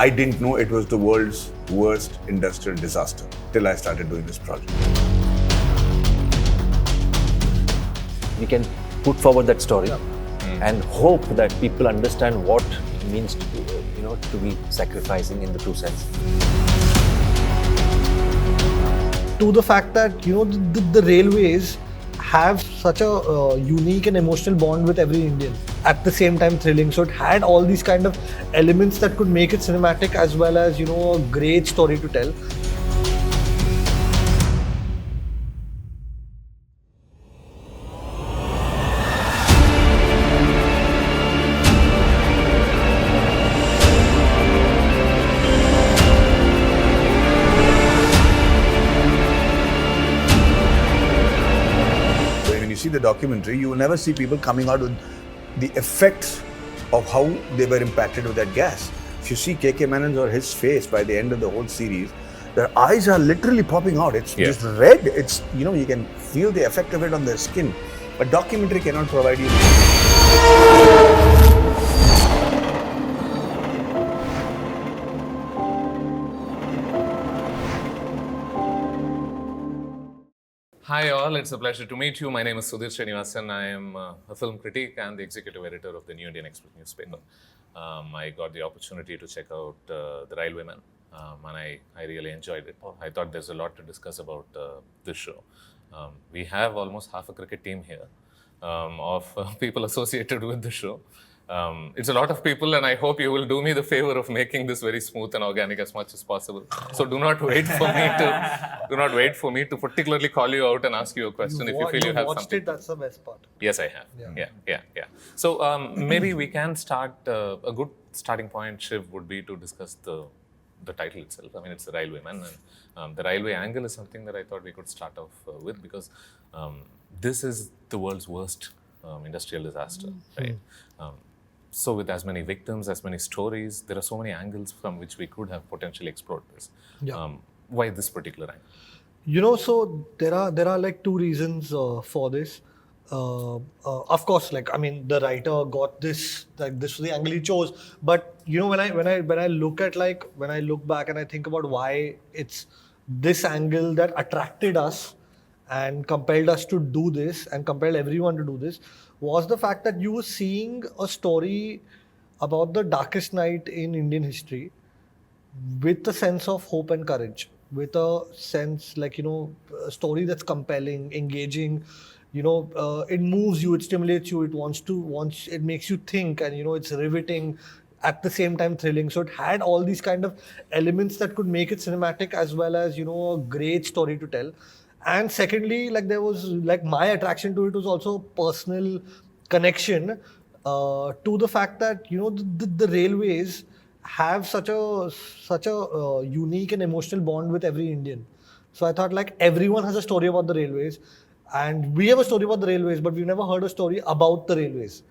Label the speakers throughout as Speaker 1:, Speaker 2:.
Speaker 1: I didn't know it was the world's worst industrial disaster till I started doing this project.
Speaker 2: We can put forward that story and hope that people understand what it means to be sacrificing in the true sense.
Speaker 3: To the fact that the railways have such a unique and emotional bond with every Indian, at the same time thrilling. So it had all these kind of elements that could make it cinematic as well as a great story to tell.
Speaker 1: See the documentary, you will never see people coming out with the effects of how they were impacted with that gas. If you see KK Menon's or his face by the end of the whole series, their eyes are literally popping out. It's just red. It's, you can feel the effect of it on their skin. But documentary cannot provide you.
Speaker 4: Hi all, it's a pleasure to meet you. My name is Sudhir Srinivasan. I am a film critic and the executive editor of the New Indian Express newspaper. I got the opportunity to check out The Railwayman and I really enjoyed it. I thought there's a lot to discuss about this show. We have almost half a cricket team here of people associated with the show. It's a lot of people and I hope you will do me the favor of making this very smooth and organic as much as possible. So do not wait for me to particularly call you out and ask you a question if you feel you have
Speaker 3: watched
Speaker 4: something.
Speaker 3: it, that's the best part.
Speaker 4: Yes, I have. Yeah. So maybe we can start, a good starting point, Shiv, would be to discuss the title itself. I mean, it's The Railwayman, and the railway angle is something that I thought we could start off with because this is the world's worst industrial disaster, right? So with as many victims, as many stories, there are so many angles from which we could have potentially explored this. Why this particular angle?
Speaker 3: So there are like two reasons for this. Of course, the writer got this, this was the angle he chose. But when I look back and I think about why it's this angle that attracted us and compelled us to do this and compelled everyone to do this, was the fact that you were seeing a story about the darkest night in Indian history with a sense of hope and courage, with a sense a story that's compelling, engaging, it moves you, it stimulates you, it makes you think, and it's riveting, at the same time thrilling. So it had all these kind of elements that could make it cinematic as well as a great story to tell. And secondly, there was my attraction to it was also personal connection to the fact that the railways have such a unique and emotional bond with every Indian. So I thought everyone has a story about the railways, and we have a story about the railways, but we've never heard a story about the railways.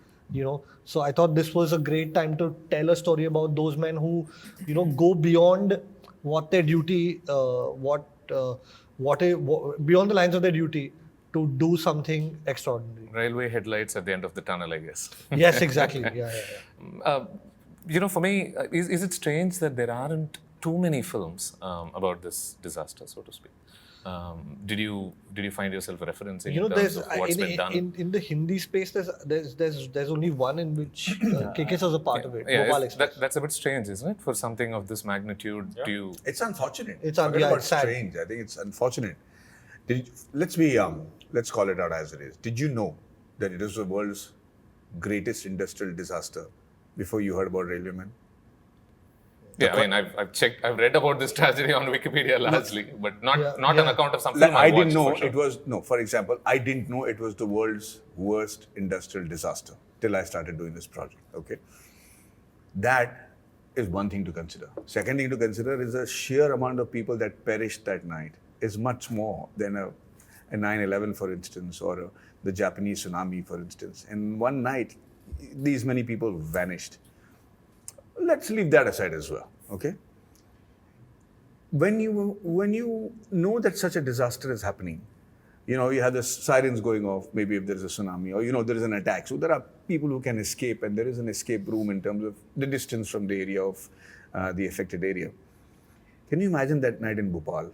Speaker 3: So I thought this was a great time to tell a story about those men who go beyond what their duty, beyond the lines of their duty to do something extraordinary.
Speaker 4: Railway headlights at the end of the tunnel, I guess.
Speaker 3: Yes, exactly. Yeah.
Speaker 4: For me, is it strange that there aren't too many films about this disaster, so to speak? Did you find yourself referencing in terms of what's been done?
Speaker 3: In the Hindi space, there's only one in which KK was a part of it.
Speaker 4: That's a bit strange, isn't it? For something of this magnitude,
Speaker 1: It's unfortunate.
Speaker 3: It's
Speaker 1: about
Speaker 3: sad.
Speaker 1: Strange. I think it's unfortunate. Let's call it out as it is. Did you know that it is the world's greatest industrial disaster before you heard about Railwayman?
Speaker 4: Yeah, I mean, I've checked, I've read about this tragedy on Wikipedia largely, but not an account of something
Speaker 1: I didn't know it was, for example, I didn't know it was the world's worst industrial disaster till I started doing this project, okay? That is one thing to consider. Second thing to consider is the sheer amount of people that perished that night is much more than a 9/11, for instance, or the Japanese tsunami, for instance. In one night, these many people vanished. Let's leave that aside as well, okay? When you know that such a disaster is happening, you have the sirens going off, maybe if there's a tsunami, or there is an attack. So there are people who can escape, and there is an escape room in terms of the distance from the area of the affected area. Can you imagine that night in Bhopal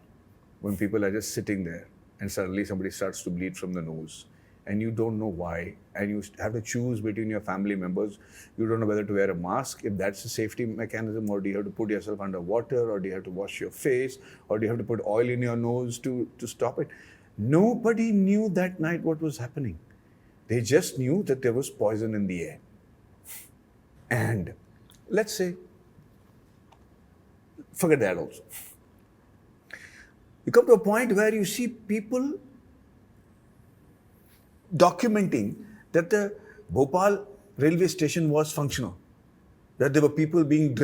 Speaker 1: when people are just sitting there and suddenly somebody starts to bleed from the nose and you don't know why, and you have to choose between your family members. You don't know whether to wear a mask, if that's a safety mechanism, or do you have to put yourself under water, or do you have to wash your face, or do you have to put oil in your nose to stop it? Nobody knew that night what was happening. They just knew that there was poison in the air. And let's say, forget that also. You come to a point where you see people documenting that the Bhopal railway station was functional, that there were people being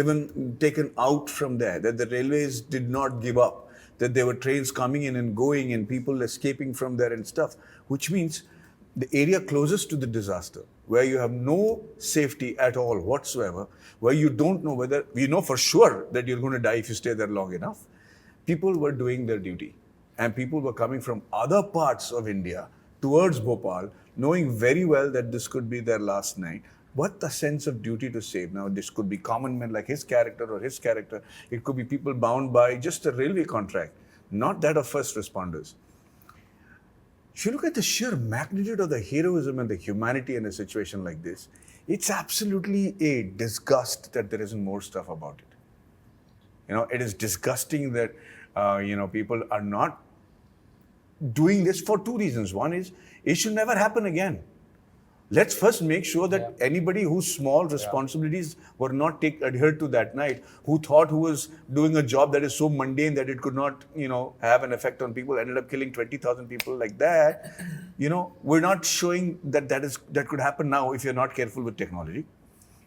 Speaker 1: taken out from there, that the railways did not give up, that there were trains coming in and going and people escaping from there and stuff, which means the area closest to the disaster, where you have no safety at all whatsoever, where you don't know whether, you know for sure that you're going to die if you stay there long enough. People were doing their duty, and people were coming from other parts of India towards Bhopal, knowing very well that this could be their last night. What the sense of duty to save. Now, this could be common men like his character or his character. It could be people bound by just a railway contract, not that of first responders. If you look at the sheer magnitude of the heroism and the humanity in a situation like this, it's absolutely a disgust that there isn't more stuff about it. You know, it is disgusting that, people are not doing this for two reasons. One is, it should never happen again. Let's first make sure that anybody whose small responsibilities were not adhered to that night, who was doing a job that is so mundane that it could not, have an effect on people, ended up killing 20,000 people like that. We're not showing that could happen now if you're not careful with technology.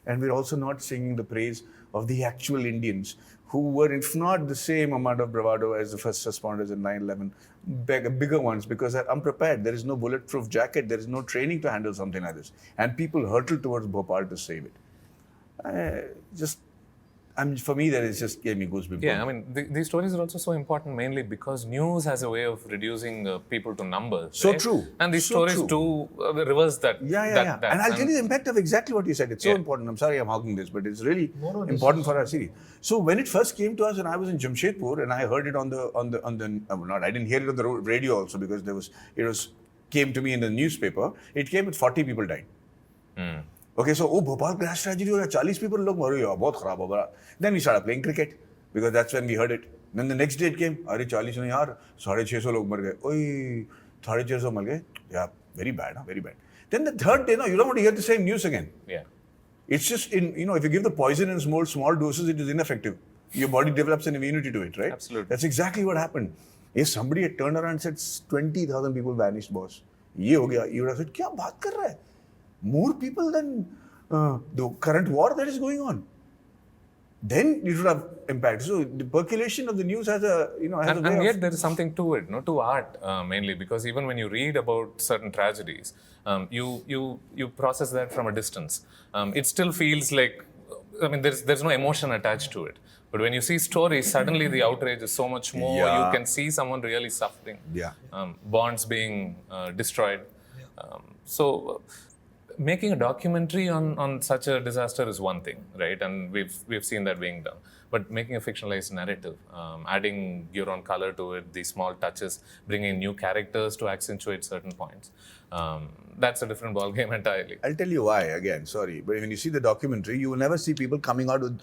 Speaker 1: And we're also not singing the praise of the actual Indians who were, if not the same amount of bravado as the first responders in 9/11, bigger ones, because they're unprepared. There is no bulletproof jacket. There is no training to handle something like this. And people hurtled towards Bhopal to save it. For me, that is just gave me goosebumps.
Speaker 4: Yeah, I mean, these stories are also so important mainly because news has a way of reducing people to numbers.
Speaker 1: So
Speaker 4: right?
Speaker 1: true.
Speaker 4: And these
Speaker 1: So
Speaker 4: stories
Speaker 1: true.
Speaker 4: do reverse that.
Speaker 1: Yeah. And I'll tell you the impact of exactly what you said. It's so important. I'm sorry I'm hogging this, but it's really important for our series. So when it first came to us, and I was in Jamshedpur, and I heard it I didn't hear it on the radio also, because came to me in the newspaper. It came with 40 people died. Okay, so Bhopal crash tragedy ho gaya, 40 people log mar gaye, bahut kharab ho gaya. Then we started playing cricket, because that's when we heard it. Then the next day it came, अरे 40 नहीं यार, 650 लोग मर गए. ओए, 650 मर गए. Yeah, very bad, very bad. Then the third day, you don't want to hear the same news again.
Speaker 4: Yeah.
Speaker 1: It's just if you give the poison in small doses, it is ineffective. Your body develops an immunity to it, right?
Speaker 4: Absolutely.
Speaker 1: That's exactly what happened. If somebody had turned around and said 20,000 people vanished, boss, ये हो गया, you would have said, क्या बात कर रहा है? More people than the current war that is going on. Then it would have impact. So the percolation of the news has a
Speaker 4: and yet there is something to it, to art mainly, because even when you read about certain tragedies, you process that from a distance. It still feels like, there's no emotion attached to it. But when you see stories, suddenly the outrage is so much more.
Speaker 1: Yeah.
Speaker 4: You can see someone really suffering.
Speaker 1: Yeah.
Speaker 4: Bonds being destroyed. So making a documentary on such a disaster is one thing, right? And we've seen that being done. But making a fictionalized narrative, adding your own color to it, these small touches, bringing new characters to accentuate certain points, that's a different ballgame entirely.
Speaker 1: I'll tell you why, again, sorry. But when you see the documentary, you will never see people coming out with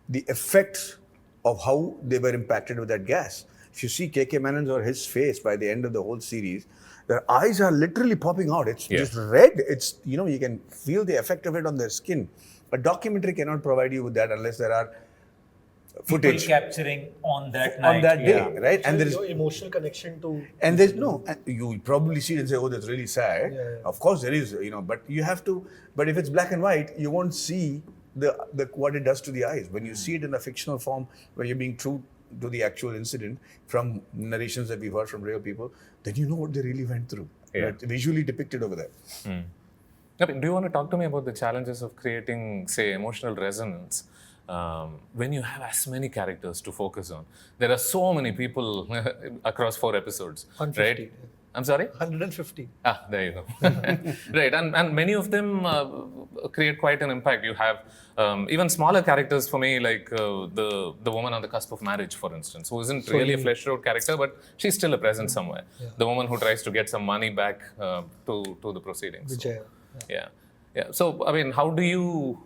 Speaker 1: the effects of how they were impacted with that gas. If you see KK Menon's or his face by the end of the whole series, their eyes are literally popping out. It's just red. It's, you can feel the effect of it on their skin. A documentary cannot provide you with that unless there are footage.
Speaker 5: People capturing on that night.
Speaker 1: On that day, right?
Speaker 3: So
Speaker 1: and there is
Speaker 3: no emotional connection to...
Speaker 1: And there's you probably see it and say, oh, that's really sad.
Speaker 3: Yeah.
Speaker 1: Of course there is, but you have to, but if it's black and white, you won't see the what it does to the eyes. When you see it in a fictional form, where you're being true to the actual incident from narrations that we've heard from real people, then you know what they really went through.
Speaker 4: Yeah.
Speaker 1: Right? Visually depicted over there.
Speaker 4: Do you want to talk to me about the challenges of creating, say, emotional resonance when you have as many characters to focus on? There are so many people across 4 episodes,
Speaker 3: 150,
Speaker 4: right? I'm sorry?
Speaker 3: 150.
Speaker 4: There you go. Right, and many of them create quite an impact. You have even smaller characters for me, like the woman on the cusp of marriage, for instance, who isn't really a fleshed out character, but she's still a presence somewhere.
Speaker 3: Yeah.
Speaker 4: The woman who tries to get some money back to the proceedings.
Speaker 3: Vijaya.
Speaker 4: Yeah. So, I mean, how do you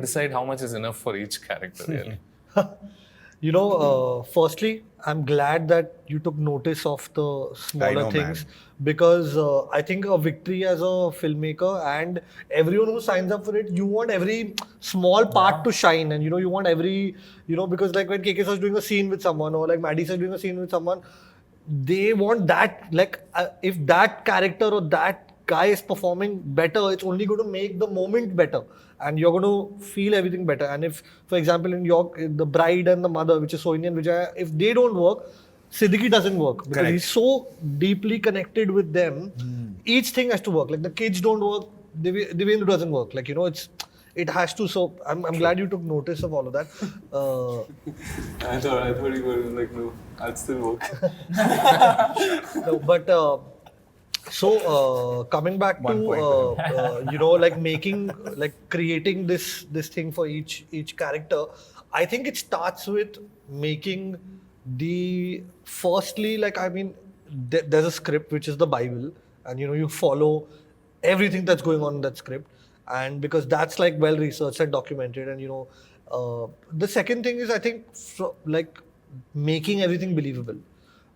Speaker 4: decide how much is enough for each character, really?
Speaker 3: Firstly, I'm glad that you took notice of the smaller
Speaker 1: know,
Speaker 3: things,
Speaker 1: man.
Speaker 3: because I think a victory as a filmmaker, and everyone who signs up for it, you want every small part to shine, and you want every, because like when KK was doing a scene with someone, or like Maddie was doing a scene with someone, they want that, like if that character or that guy is performing better, it's only going to make the moment better, and you're going to feel everything better. And if, for example, in the bride and the mother, which is Sohini and Vijaya, if they don't work, Siddiqui doesn't work, because
Speaker 1: Correct.
Speaker 3: he's so deeply connected with them. Each thing has to work. Like the kids don't work, Devendra doesn't work. Like it has to. So I'm glad you took notice of all of that.
Speaker 6: I thought you were like, no, I'll still work.
Speaker 3: No, but coming back to like making, like creating this thing for each character, I think it starts with making firstly, like, I mean, there's a script which is the Bible, and you follow everything that's going on in that script, and because that's like well researched and documented. And the second thing is, I think, like making everything believable,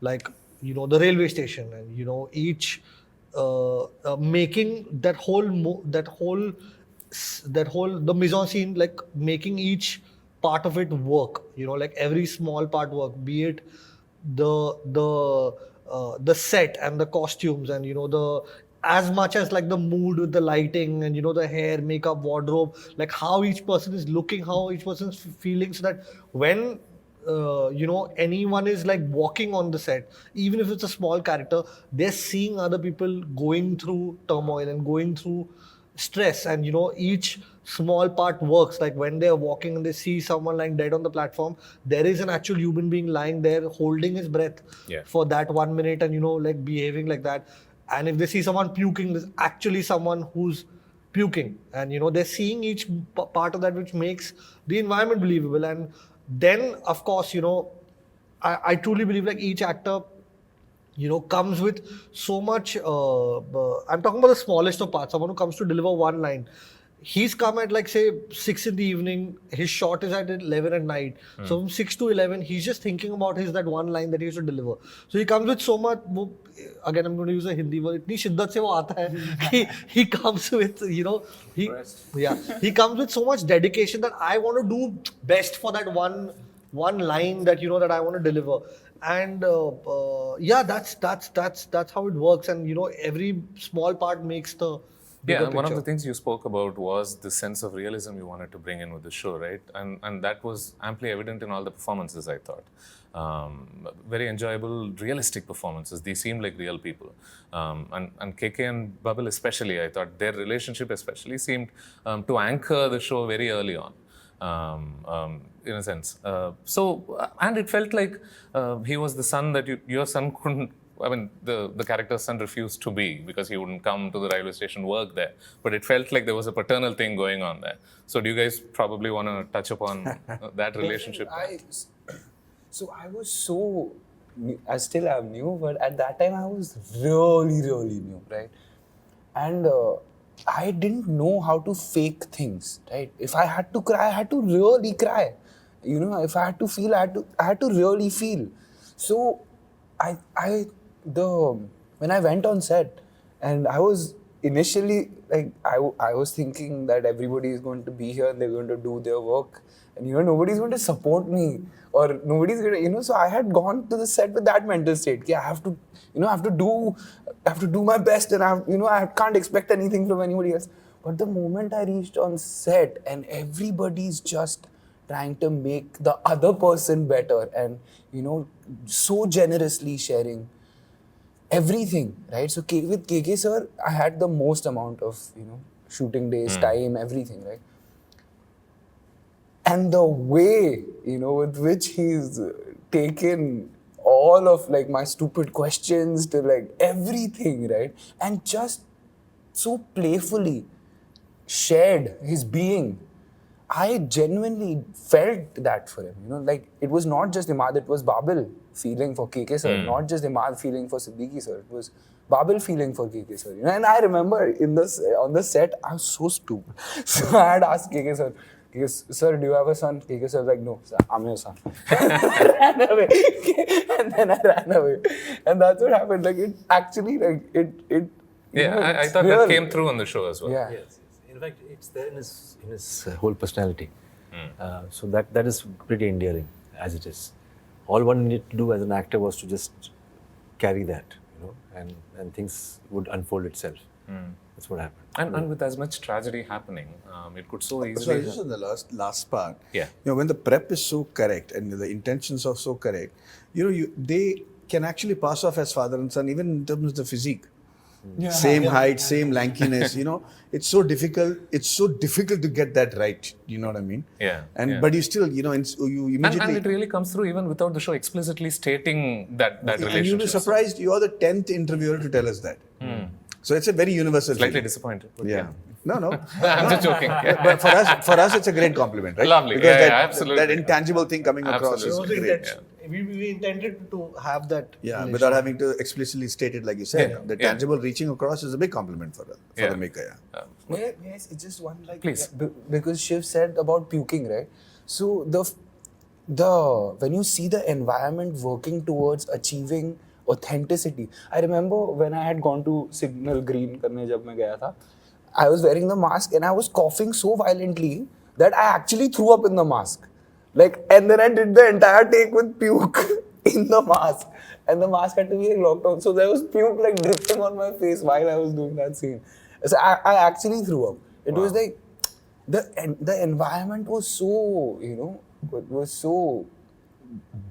Speaker 3: like the railway station, and each making that whole the mise en scene, like making each part of it work, like every small part work, be it the set and the costumes, and the, as much as like the mood with the lighting, and the hair, makeup, wardrobe, like how each person is looking, how each person is feeling, so that when anyone is like walking on the set, even if it's a small character, they're seeing other people going through turmoil and going through stress, and each small part works. Like when they're walking and they see someone lying dead on the platform, there is an actual human being lying there holding his breath for that 1 minute, and like behaving like that. And if they see someone puking, there's actually someone who's puking, and they're seeing each part of that, which makes the environment believable. And then, of course, I truly believe like each actor, comes with so much. I'm talking about the smallest of parts. Someone who comes to deliver one line. He's come at like say 6 in the evening. His shot is at 11 at night. So from 6 to 11, he's just thinking about that one line that he has to deliver. So he comes with so much. Again, I'm going to use a Hindi word. इतनी शिद्दत से वो आता है. He comes with he comes with so much dedication that I want to do best for that one line that that I want to deliver. And that's how it works. And every small part makes the bigger
Speaker 4: one of
Speaker 3: picture.
Speaker 4: the things you spoke about was the sense of realism you wanted to bring in with the show, right? And that was amply evident in all the performances, I thought. Very enjoyable, realistic performances. They seemed like real people. And KK and Babil especially, I thought their relationship especially seemed to anchor the show very early on. In a sense. And it felt like he was the son that your son couldn't, I mean, the character's son refused to be, because he wouldn't come to the railway station, work there. But it felt like there was a paternal thing going on there. So do you guys probably want to touch upon that relationship?
Speaker 6: I still am new, but at that time I was really, really new, right? And I didn't know how to fake things, right? If I had to cry, I had to really cry. If I had to feel, I had to really feel. So when I went on set, and I was initially like, I was thinking that everybody is going to be here and they're going to do their work, and nobody's going to support me, or nobody's going to, so I had gone to the set with that mental state. I have to, I have to do my best, and I can't expect anything from anybody else. But the moment I reached on set, and everybody's just trying to make the other person better, and so generously sharing everything, right? So with KK sir, I had the most amount of shooting days, time, everything, right? And the way with which he's taken all of like my stupid questions to like everything, right? And just so playfully shared his being. I genuinely felt that for him, like it was not just Imad, it was Babil feeling for KK sir, not just Imad feeling for Siddiqui sir, it was Babil feeling for KK sir. And I remember on the set, I was so stupid. So I had asked KK sir, sir, do you have a son? KK sir was like, no, sir, I'm your son. I ran away. And then I ran away. And that's what happened. Like it actually, like it.
Speaker 4: I thought that came through on the show as well.
Speaker 6: Yeah.
Speaker 2: Yes. In fact, it's there in his whole personality. So that is pretty endearing as it is. All one needed to do as an actor was to just carry that, and things would unfold itself. That's what happened.
Speaker 4: And with as much tragedy happening, it could so
Speaker 1: So
Speaker 4: easily.
Speaker 1: just on the last part,
Speaker 4: Yeah.
Speaker 1: when the prep is so correct and the intentions are so correct, they can actually pass off as father and son even in terms of the physique. Same height, same lankiness. It's so difficult. It's so difficult to get that right. You know what I mean?
Speaker 4: Yeah,
Speaker 1: And
Speaker 4: yeah.
Speaker 1: but you still, you immediately.
Speaker 4: And it really comes through even without the show explicitly stating that relationship.
Speaker 1: And you'll be surprised. You are the 10th interviewer to tell us that. So it's a very universal.
Speaker 4: Slightly
Speaker 1: feeling.
Speaker 4: disappointed. But
Speaker 1: Yeah. No.
Speaker 4: I'm just joking. Yeah.
Speaker 1: But for us, it's a great compliment, right?
Speaker 4: Lovely.
Speaker 1: Because
Speaker 4: Yeah,
Speaker 1: that,
Speaker 4: absolutely.
Speaker 1: that intangible thing coming across
Speaker 4: Absolutely.
Speaker 1: is
Speaker 3: So
Speaker 1: great.
Speaker 3: that's- we intended to have that.
Speaker 1: Yeah,
Speaker 3: relation.
Speaker 1: without having to explicitly state it like you said.
Speaker 4: Yeah.
Speaker 1: The
Speaker 4: Yeah.
Speaker 1: tangible reaching across is a big compliment for
Speaker 4: Yeah.
Speaker 1: the maker. Yeah.
Speaker 6: Yes, it's just one like
Speaker 4: Please.
Speaker 6: because Shiv said about puking, right? So when you see the environment working towards achieving authenticity. I remember when I had gone to Signal Green करने जब मैं गया था, I was wearing the mask and I was coughing so violently that I actually threw up in the mask. And then I did the entire take with puke in the mask. And the mask had to be locked on. So there was puke dripping on my face while I was doing that scene. So I actually threw up. It was like, the environment was so, it was so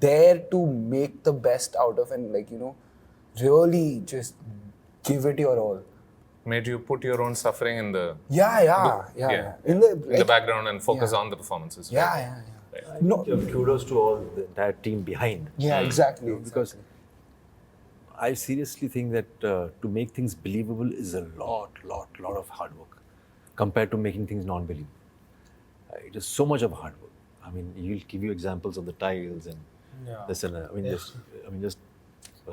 Speaker 6: there to make the best out of and really just give it your all.
Speaker 4: Made you put your own suffering in the
Speaker 6: Yeah.
Speaker 4: in the background and focus on the performances.
Speaker 6: Yeah.
Speaker 2: No, kudos to all the entire team behind.
Speaker 6: Yeah, exactly.
Speaker 2: Because I seriously think that to make things believable is a lot of hard work compared to making things non-believable. It is so much of hard work. I mean, he'll give you examples of the tiles and this and that. Just.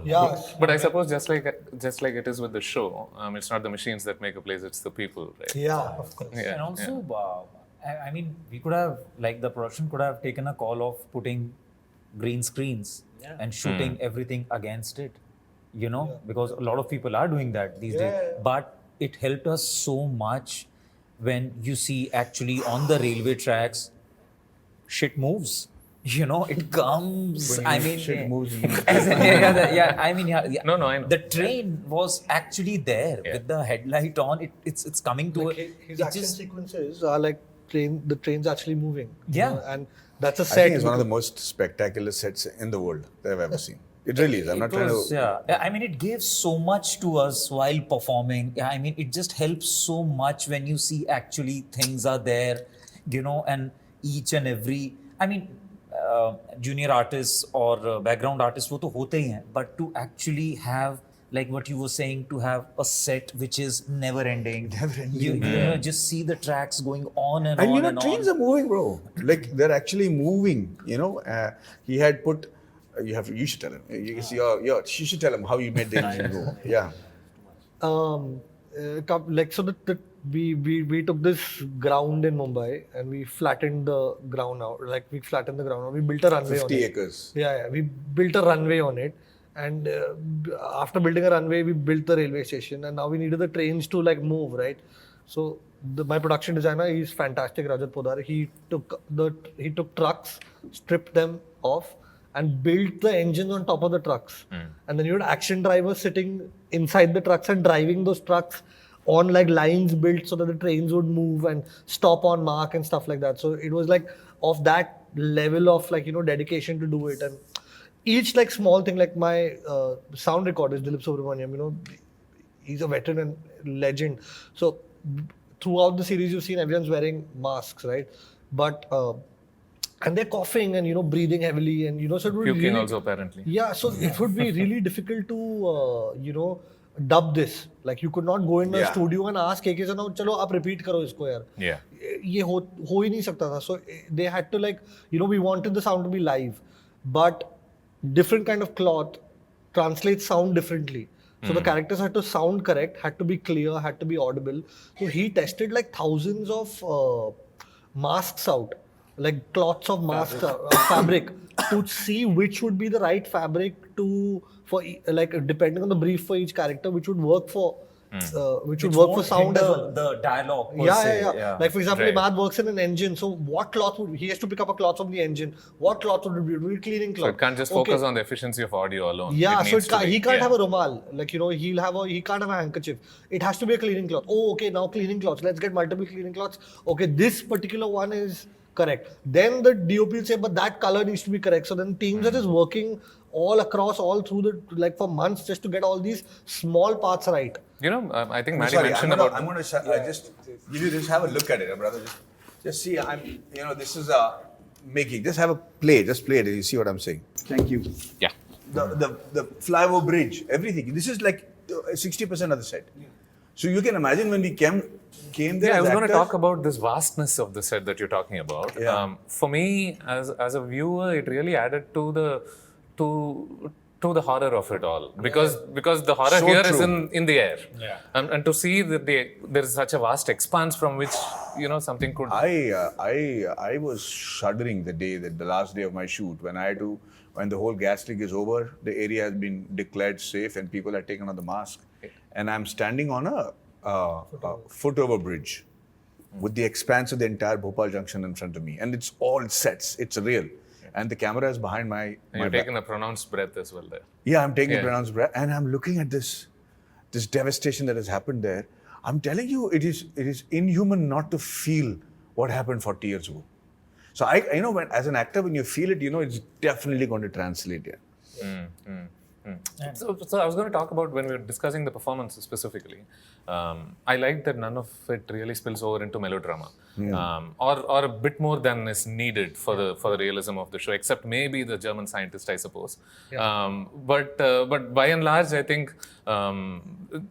Speaker 3: Yeah.
Speaker 4: But I suppose just like it is with the show, it's not the machines that make a place; it's the people, right?
Speaker 3: Yeah, of course.
Speaker 4: Yeah,
Speaker 5: And also, I mean, we could have, the production could have taken a call of putting green screens and shooting everything against it, because a lot of people are doing that these days. But it helped us so much when you see actually on the railway tracks, shit moves. It comes. I mean,
Speaker 1: Shit moves.
Speaker 5: No, I know. The train was actually there with the headlight on. It's coming to
Speaker 3: His action sequences are like the train's actually moving.
Speaker 5: Yeah.
Speaker 3: And that's a
Speaker 1: I
Speaker 3: set.
Speaker 1: think it's one of the most spectacular sets in the world that I've ever seen. It really is. I'm not trying to.
Speaker 5: Yeah, I mean, it gave so much to us while performing. Yeah, I mean, it just helps so much when you see actually things are there, and each and every. I mean, junior artists or background artists, वो तो होते ही हैं. But to actually have, like what you were saying, to have a set which is never ending. You just see the tracks going on and on and
Speaker 1: trains
Speaker 5: on.
Speaker 1: are moving, bro. Like they're actually moving. He had put. You should tell him. You should tell him how you made the engine go. Yeah.
Speaker 3: We took this ground in Mumbai and we flattened the ground out. We flattened the ground out. We built a runway on
Speaker 1: 50
Speaker 3: it.
Speaker 1: acres.
Speaker 3: Yeah. We built a runway on it. And after building a runway, we built the railway station. And now we needed the trains to move, right? So my production designer, he's fantastic, Rajat Podar. He took trucks, stripped them off, and built the engines on top of the trucks. And then you had action drivers sitting inside the trucks and driving those trucks on lines built so that the trains would move and stop on mark and stuff like that. So it was of that level of dedication to do it. And each small thing, my sound recorder is Dilip Subramaniam, he's a veteran and legend. So throughout the series you've seen everyone's wearing masks, right? But and they're coughing and breathing heavily, and so it would
Speaker 4: Puking
Speaker 3: really,
Speaker 4: also apparently.
Speaker 3: yeah, so it would be really difficult to dub this. Like you could not go in a
Speaker 1: Yeah.
Speaker 3: studio and ask KK sir, now chalo aap repeat karo isko yaar.
Speaker 4: Yeah.
Speaker 3: ये हो ही नहीं सकता था. So they had to we wanted the sound to be live, but different kind of cloth translates sound differently. So the characters had to sound correct, had to be clear, had to be audible. So he tested thousands of masks out, like cloths of masks, fabric, to see which would be the right fabric for depending on the brief for each character, which would work for which would work for
Speaker 5: won't
Speaker 3: sound as
Speaker 5: hinder
Speaker 3: well.
Speaker 5: the dialogue per
Speaker 3: Yeah,
Speaker 5: se.
Speaker 3: yeah. Like for example,
Speaker 4: Right.
Speaker 3: Imad works in an engine. So what cloth would he has to pick up a cloth from the engine? What cloth would it be? It would be cleaning cloth.
Speaker 4: So it can't just focus on the efficiency of audio alone.
Speaker 3: Yeah, so
Speaker 4: needs to be-
Speaker 3: he can't
Speaker 4: yeah.
Speaker 3: have a rumal. He can't have a handkerchief. It has to be a cleaning cloth. Oh, okay, now cleaning cloths. Let's get multiple cleaning cloths. Okay, this particular one is correct. Then the DOP will say, but that color needs to be correct. So then teams are just working all across, all through for months just to get all these small parts right.
Speaker 4: I think Maddie
Speaker 1: Sorry,
Speaker 4: mentioned
Speaker 1: I'm gonna,
Speaker 4: about.
Speaker 1: I'm gonna just give you this. Have a look at it, brother. Just see. This is making. Just have a play. Just play it. You see what I'm saying? Thank you.
Speaker 4: Yeah.
Speaker 1: The flyover bridge, everything. This is 60% of the set. So you can imagine when we came there.
Speaker 4: Yeah, I
Speaker 1: as
Speaker 4: was going to
Speaker 1: actors-
Speaker 4: talk about this vastness of the set that you're talking about.
Speaker 1: Yeah.
Speaker 4: For me, as a viewer, it really added to the horror of it all, because the horror
Speaker 1: So
Speaker 4: here is
Speaker 1: true.
Speaker 4: in the air, and to see that there is such a vast expanse from which something could.
Speaker 1: I was shuddering the last day of my shoot when the whole gas leak is over, the area has been declared safe and people have taken on the mask, and I'm standing on a foot-over bridge with the expanse of the entire Bhopal Junction in front of me, and it's all sets. It's real, and the camera is behind my.
Speaker 4: And
Speaker 1: my
Speaker 4: you've
Speaker 1: back.
Speaker 4: taken a pronounced breath as well there.
Speaker 1: Yeah, I'm taking a
Speaker 4: Yeah.
Speaker 1: pronounced breath, and I'm looking at this devastation that has happened there. I'm telling you, it is inhuman not to feel what happened 40 years ago. So when as an actor, when you feel it, it's definitely going to translate. Yeah.
Speaker 4: So I was going to talk about, when we were discussing the performance specifically, I like that none of it really spills over into melodrama, or a bit more than is needed for the realism of the show, except maybe the German scientist, I suppose. But by and large, I think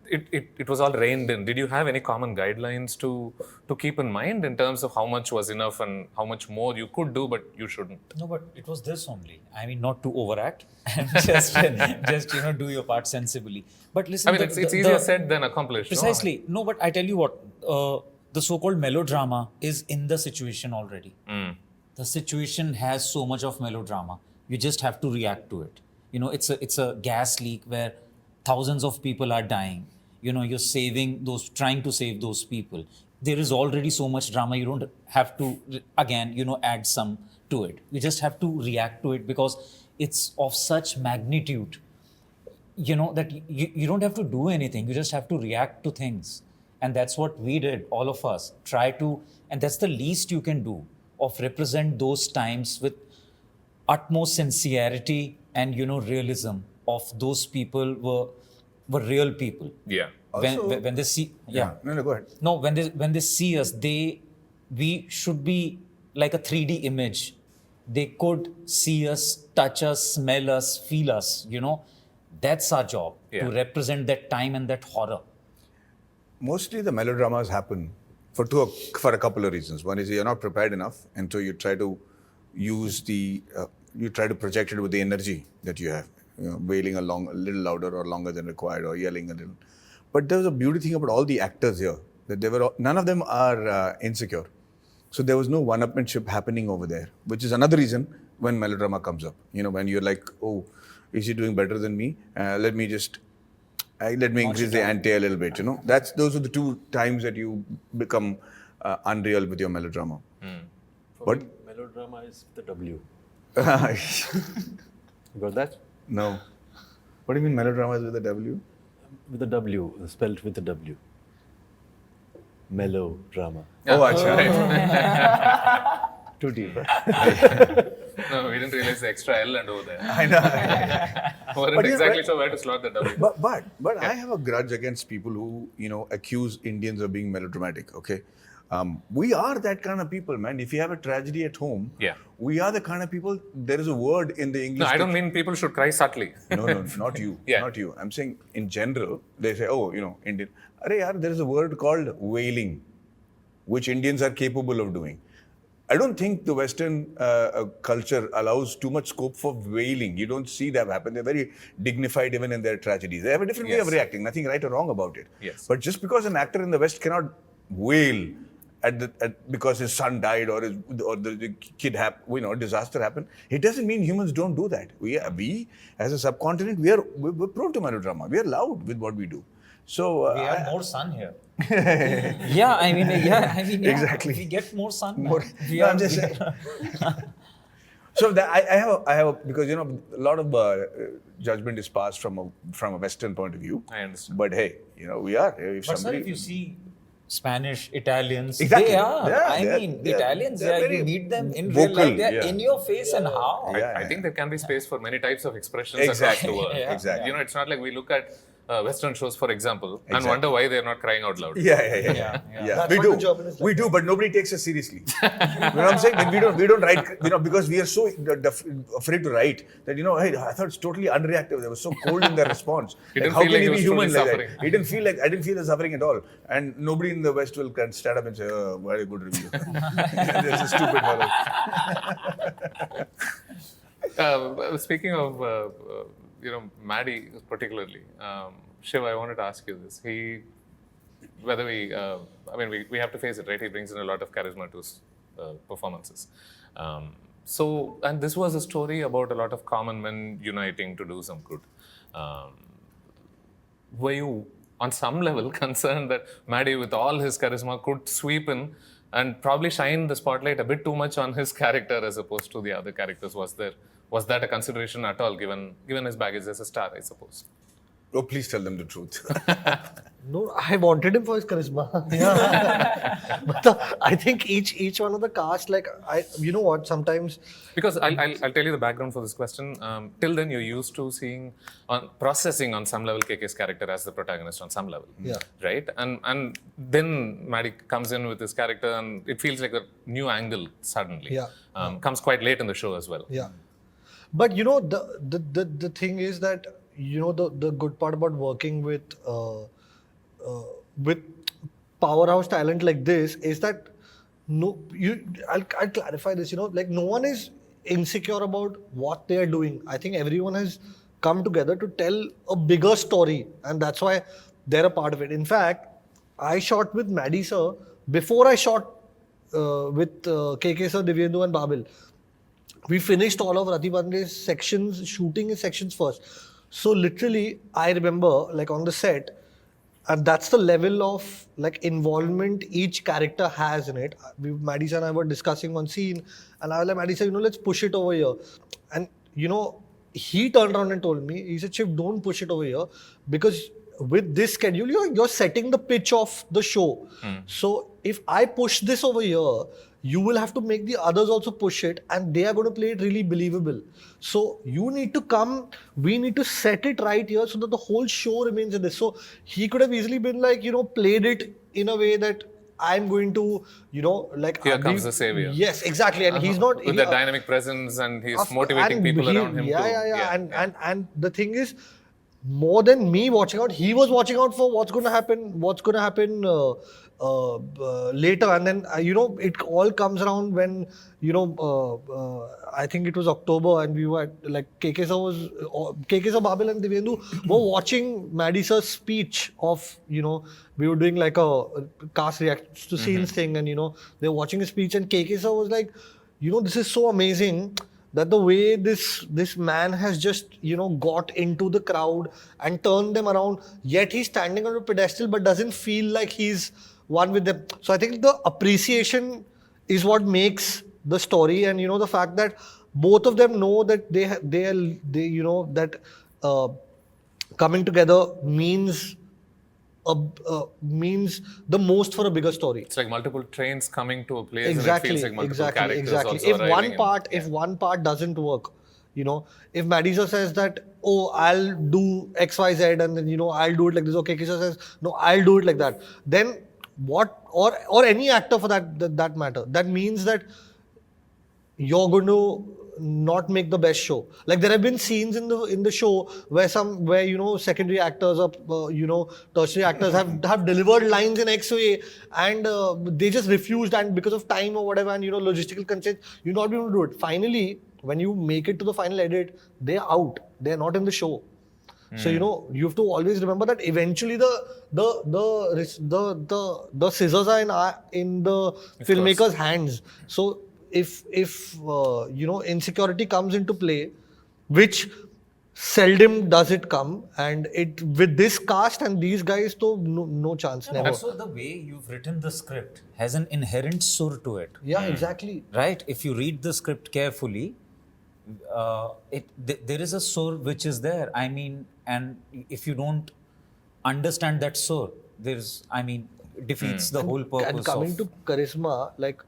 Speaker 4: it was all reined in. Did you have any common guidelines to keep in mind in terms of how much was enough and how much more you could do but you shouldn't?
Speaker 5: No, but it was this only. I mean, not to overact and just do your part sensibly. But listen,
Speaker 4: I mean, it's easier said than accomplished. no?
Speaker 5: Precisely. No, but I tell you what, the so-called melodrama is in the situation already. The situation has so much of melodrama. You just have to react to it. It's a gas leak where thousands of people are dying. You're trying to save those people. There is already so much drama. You don't have to, again, add some to it. You just have to react to it because it's of such magnitude, that you don't have to do anything. You just have to react to things. And that's what we did, all of us. And that's the least you can do, of represent those times with utmost sincerity and, realism of those people were real people.
Speaker 4: Yeah.
Speaker 5: When they see,
Speaker 1: No, go ahead.
Speaker 5: no, when they see us, we should be like a 3D image. They could see us, touch us, smell us, feel us. That's our job, to represent that time and that horror.
Speaker 1: Mostly the melodramas happen for a couple of reasons. One is you're not prepared enough, and so you try to use you try to project it with the energy that you have, wailing a little louder or longer than required, or yelling a little. But there was a beauty thing about all the actors here, that none of them are insecure. So there was no one-upmanship happening over there, which is another reason when melodrama comes up. When you're like, oh, is he doing better than me? Let me increase the ante a little bit. Those are the two times that you become unreal with your melodrama.
Speaker 2: For
Speaker 1: But-
Speaker 2: me, melodrama is with a W.
Speaker 1: No.
Speaker 2: You got that?
Speaker 1: What do you mean melodrama is with a W?
Speaker 2: With a W, spelled with a W. Melodrama.
Speaker 1: Oh, acha.
Speaker 2: Too deep, right?
Speaker 4: No, we didn't realize the extra L and O there.
Speaker 1: I know.
Speaker 4: Weren't
Speaker 1: But you're
Speaker 4: exactly
Speaker 1: right.
Speaker 4: sure where to slot the W.
Speaker 1: But I have a grudge against people who accuse Indians of being melodramatic. Okay, We are that kind of people, man. If you have a tragedy at home,
Speaker 4: Yeah.
Speaker 1: we are the kind of people. There is a word in the English.
Speaker 4: No, I don't mean people should cry subtly.
Speaker 1: No, not you.
Speaker 4: Yeah.
Speaker 1: Not you. I'm saying in general, they say, oh, Indian. Arey yaar, there is a word called wailing, which Indians are capable of doing. I don't think the Western culture allows too much scope for wailing. You don't see that happen. They're very dignified even in their tragedies. They have a different way of reacting. Nothing right or wrong about it.
Speaker 4: Yes.
Speaker 1: But just because an actor in the West cannot wail because his son died or the kid disaster happened, it doesn't mean humans don't do that. We as a subcontinent, we're prone to melodrama. We are loud with what we do. So
Speaker 5: We have more sun here. I mean,
Speaker 1: Exactly.
Speaker 5: We get more sun.
Speaker 1: No, I'm just saying. So I have because a lot of judgment is passed from a Western point of view.
Speaker 4: I understand.
Speaker 1: But hey, we are. If
Speaker 5: But sir,
Speaker 1: somebody,
Speaker 5: if you see Spanish, Italians,
Speaker 1: Exactly.
Speaker 5: they are.
Speaker 1: Yeah,
Speaker 5: Italians,
Speaker 1: they're very
Speaker 5: you meet them in
Speaker 1: vocal,
Speaker 5: real life, they're
Speaker 1: yeah.
Speaker 5: in your face and how.
Speaker 1: Yeah.
Speaker 4: I think there can be space for many types of expressions
Speaker 1: Exactly.
Speaker 4: across the world.
Speaker 5: Yeah.
Speaker 1: Exactly.
Speaker 4: It's not like we look at Western shows, for example, and
Speaker 1: Exactly.
Speaker 4: wonder why they're not crying out loud.
Speaker 1: Yeah.
Speaker 3: That's
Speaker 1: We
Speaker 3: what
Speaker 1: do.
Speaker 3: the German is like.
Speaker 1: We do, but nobody takes us seriously. You know what I'm saying? When we don't write, because we are so afraid to write that, hey, I thought it's totally unreactive. They were so cold in their response.
Speaker 4: He didn't
Speaker 1: How
Speaker 4: feel
Speaker 1: can
Speaker 4: like
Speaker 1: he
Speaker 4: he
Speaker 1: be
Speaker 4: was
Speaker 1: human
Speaker 4: truly
Speaker 1: like
Speaker 4: suffering.
Speaker 1: that? He didn't feel like, I didn't feel the suffering at all. And nobody in the West will stand up and say, oh, very good review. This is stupid fellow.
Speaker 4: Speaking of, Maddie particularly, Shiv, I wanted to ask you this. We have to face it, right? He brings in a lot of charisma to his performances. And this was a story about a lot of common men uniting to do some good. Were you, on some level, concerned that Maddie, with all his charisma, could sweep in and probably shine the spotlight a bit too much on his character as opposed to the other characters? Was that a consideration at all, given his baggage as a star, I suppose?
Speaker 1: Oh, please tell them the truth.
Speaker 3: No, I wanted him for his charisma. But I think each one of the cast, sometimes.
Speaker 4: Because I'll tell you the background for this question. Till then, you're used to processing on some level KK's character as the protagonist on some level.
Speaker 3: Yeah.
Speaker 4: Right? And then Maddie comes in with his character and it feels like a new angle suddenly.
Speaker 3: Yeah.
Speaker 4: Comes quite late in the show as well.
Speaker 3: Yeah. But the thing is that the good part about working with powerhouse talent like this is that I'll clarify this, no one is insecure about what they are doing. I think everyone has come together to tell a bigger story, and that's why they're a part of it. In fact, I shot with Maddie sir before I shot with KK sir, Divyendu and Babil. We finished all of Rati Pandey's sections, shooting his sections first. So literally, I remember on the set, and that's the level of involvement each character has in it. Maddie and I were discussing one scene, and I was like, Maddie said, let's push it over here. And he turned around and told me, he said, Shiv, don't push it over here, because with this schedule, you're setting the pitch of the show. So if I push this over here, you will have to make the others also push it, and they are going to play it really believable. So you need to come, we need to set it right here so that the whole show remains in this. So he could have easily been played it in a way that I'm going to,
Speaker 4: Here comes the savior.
Speaker 3: Yes, exactly. And he's not...
Speaker 4: With the dynamic presence and he's motivating people around him too.
Speaker 3: Yeah. And the thing is, more than me watching out, he was watching out for what's going to happen later. And then, it all comes around when, I think it was October, and we were KK sir, Babil and Divyendu were watching Maddie sir's speech of, we were doing a cast reacts to scenes thing, and, they were watching his speech, and KK sir was like, this is so amazing that the way this man has just, got into the crowd and turned them around, yet he's standing on a pedestal but doesn't feel like he's one with them. So I think the appreciation is what makes the story, and the fact that both of them know that that coming together means the most for a bigger story.
Speaker 4: It's like multiple trains coming to a place
Speaker 3: Exactly.
Speaker 4: and it feels like multiple characters also
Speaker 3: If
Speaker 4: arriving
Speaker 3: one part doesn't work, if Madisa says that, oh, I'll do X, Y, Z, and then, I'll do it like this. Okay, Kisha says, no, I'll do it like that. Then or any actor for that matter, that means that you're going to not make the best show. Like there have been scenes in the show where secondary actors or tertiary actors have delivered lines in X way and they just refused, and because of time or whatever and logistical constraints, you're not able to do it. Finally, when you make it to the final edit, they're out. They're not in the show. So you have to always remember that eventually the scissors are in the filmmaker's hands. So if insecurity comes into play, which seldom does it come, and it with this cast and these guys, so no chance,
Speaker 5: And
Speaker 3: never.
Speaker 5: also the way you've written the script has an inherent sur to it.
Speaker 3: Yeah, exactly.
Speaker 5: Right? If you read the script carefully, there is a sur which is there. I mean, and if you don't understand that sur, it defeats the whole purpose.
Speaker 3: And coming to charisma, like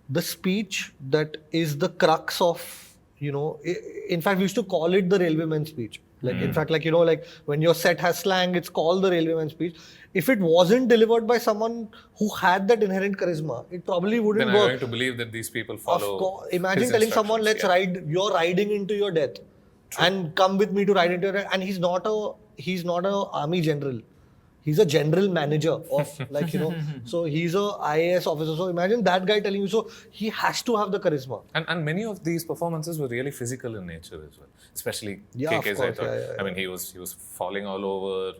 Speaker 3: the speech that is the crux of, in fact, we used to call it the railwayman speech. Like, in fact, like when your set has slang, it's called the railwayman speech. If it wasn't delivered by someone who had that inherent charisma, it probably wouldn't
Speaker 4: Then
Speaker 3: work.
Speaker 4: I'm going to believe that these people follow.
Speaker 3: Of course. Imagine
Speaker 4: his
Speaker 3: telling someone, let's
Speaker 4: instructions,
Speaker 3: ride, you're riding into your death and come with me to ride into your death. And he's not a army general. He's a general manager of so he's a IAS officer. So imagine that guy telling you, so he has to have the charisma.
Speaker 4: And many of these performances were really physical in nature as well. Especially
Speaker 3: Yeah, of
Speaker 4: KK's,
Speaker 3: course,
Speaker 4: I thought.
Speaker 3: yeah.
Speaker 4: I mean, he was falling all over.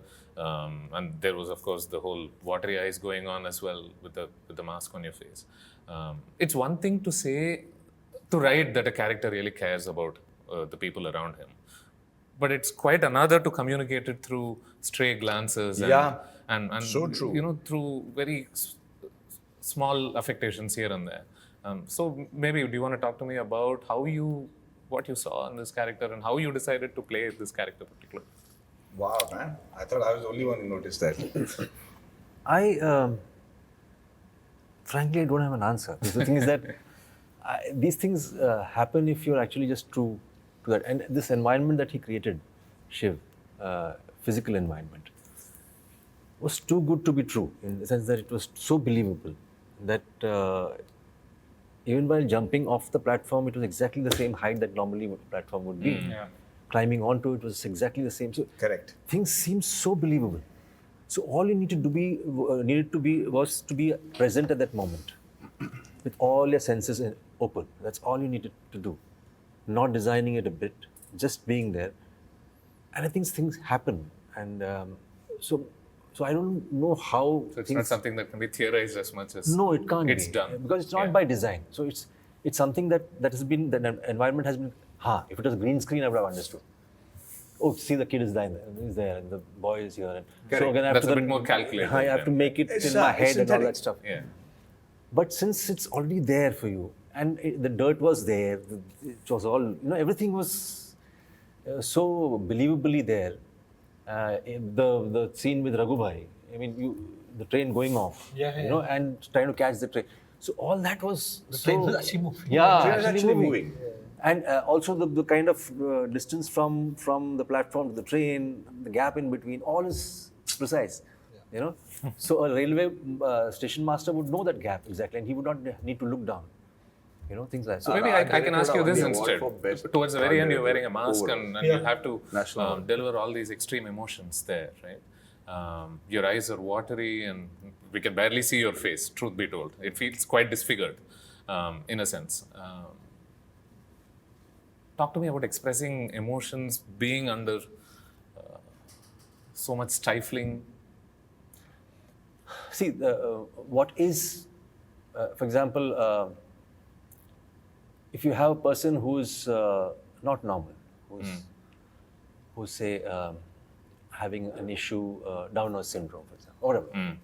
Speaker 4: And there was, of course, the whole watery eyes going on as well with the mask on your face. It's one thing to write that a character really cares about the people around him. But it's quite another to communicate it through stray glances and
Speaker 1: So true.
Speaker 4: through very small affectations here and there. So maybe do you want to talk to me about what you saw in this character and how you decided to play this character particularly?
Speaker 1: Wow, man. I thought I was the only one who noticed that.
Speaker 2: Frankly, I don't have an answer. The thing is that these things happen if you're actually just true to that. And this environment that he created, Shiv, physical environment, was too good to be true, in the sense that it was so believable that even while jumping off the platform, it was exactly the same height that normally a platform would be. Climbing onto it was exactly the same. So
Speaker 1: Correct.
Speaker 2: things seem so believable. So all you needed to be was to be present at that moment, with all your senses open. That's all you needed to do. Not designing it a bit, just being there. And I think things happen. And so I don't know how.
Speaker 4: So it's not something that can be theorized as much as
Speaker 2: No, it can't.
Speaker 4: It's
Speaker 2: be,
Speaker 4: done.
Speaker 2: because it's not by design. So it's something that has been, the environment has been. If it was green screen, I would have understood. Oh, see, the kid is there, and the boy is here. And so again, I have
Speaker 4: That's
Speaker 2: to
Speaker 4: a bit more calculated.
Speaker 2: I have to make it
Speaker 1: It's
Speaker 2: in my head and all
Speaker 1: synthetic.
Speaker 2: that stuff.
Speaker 4: Yeah.
Speaker 2: But since it's already there for you, and the dirt was there, it was all, everything was so believably there. The scene with Raghubhai, I mean, the train going off, and trying to catch the train. So all that was
Speaker 3: train was actually moving.
Speaker 2: Yeah,
Speaker 1: The train was actually moving.
Speaker 2: And also the kind of distance from the platform to the train, the gap in between, all is precise. So a railway station master would know that gap exactly, and he would not need to look down. Things like that.
Speaker 4: So
Speaker 2: So
Speaker 4: maybe I can ask you this
Speaker 1: the award
Speaker 4: instead.
Speaker 1: for best
Speaker 4: Towards the very end, you're
Speaker 1: target
Speaker 4: wearing a mask
Speaker 1: overall.
Speaker 4: and you have to
Speaker 1: National
Speaker 4: deliver all these extreme emotions there, right? Your eyes are watery and we can barely see your face, truth be told. It feels quite disfigured in a sense. Talk to me about expressing emotions, being under so much stifling.
Speaker 2: see, what is, for example, if you have a person who's not normal, who's say having an issue, Down syndrome, for example, or whatever,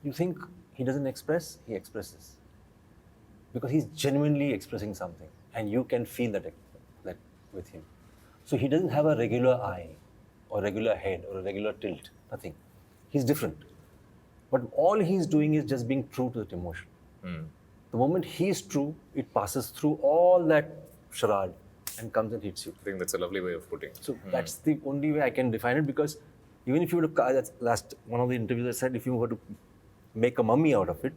Speaker 2: you think he doesn't express, he expresses. Because he's genuinely expressing something, and you can feel that with him. So he doesn't have a regular eye, or regular head, or a regular tilt, nothing. He's different. But all he's doing is just being true to that emotion. The moment he's true, it passes through all that charade and comes and hits you.
Speaker 4: I think that's a lovely way of putting it.
Speaker 2: So that's the only way I can define it, because even if you were to, that's one of the interviews I said, if you were to make a mummy out of it,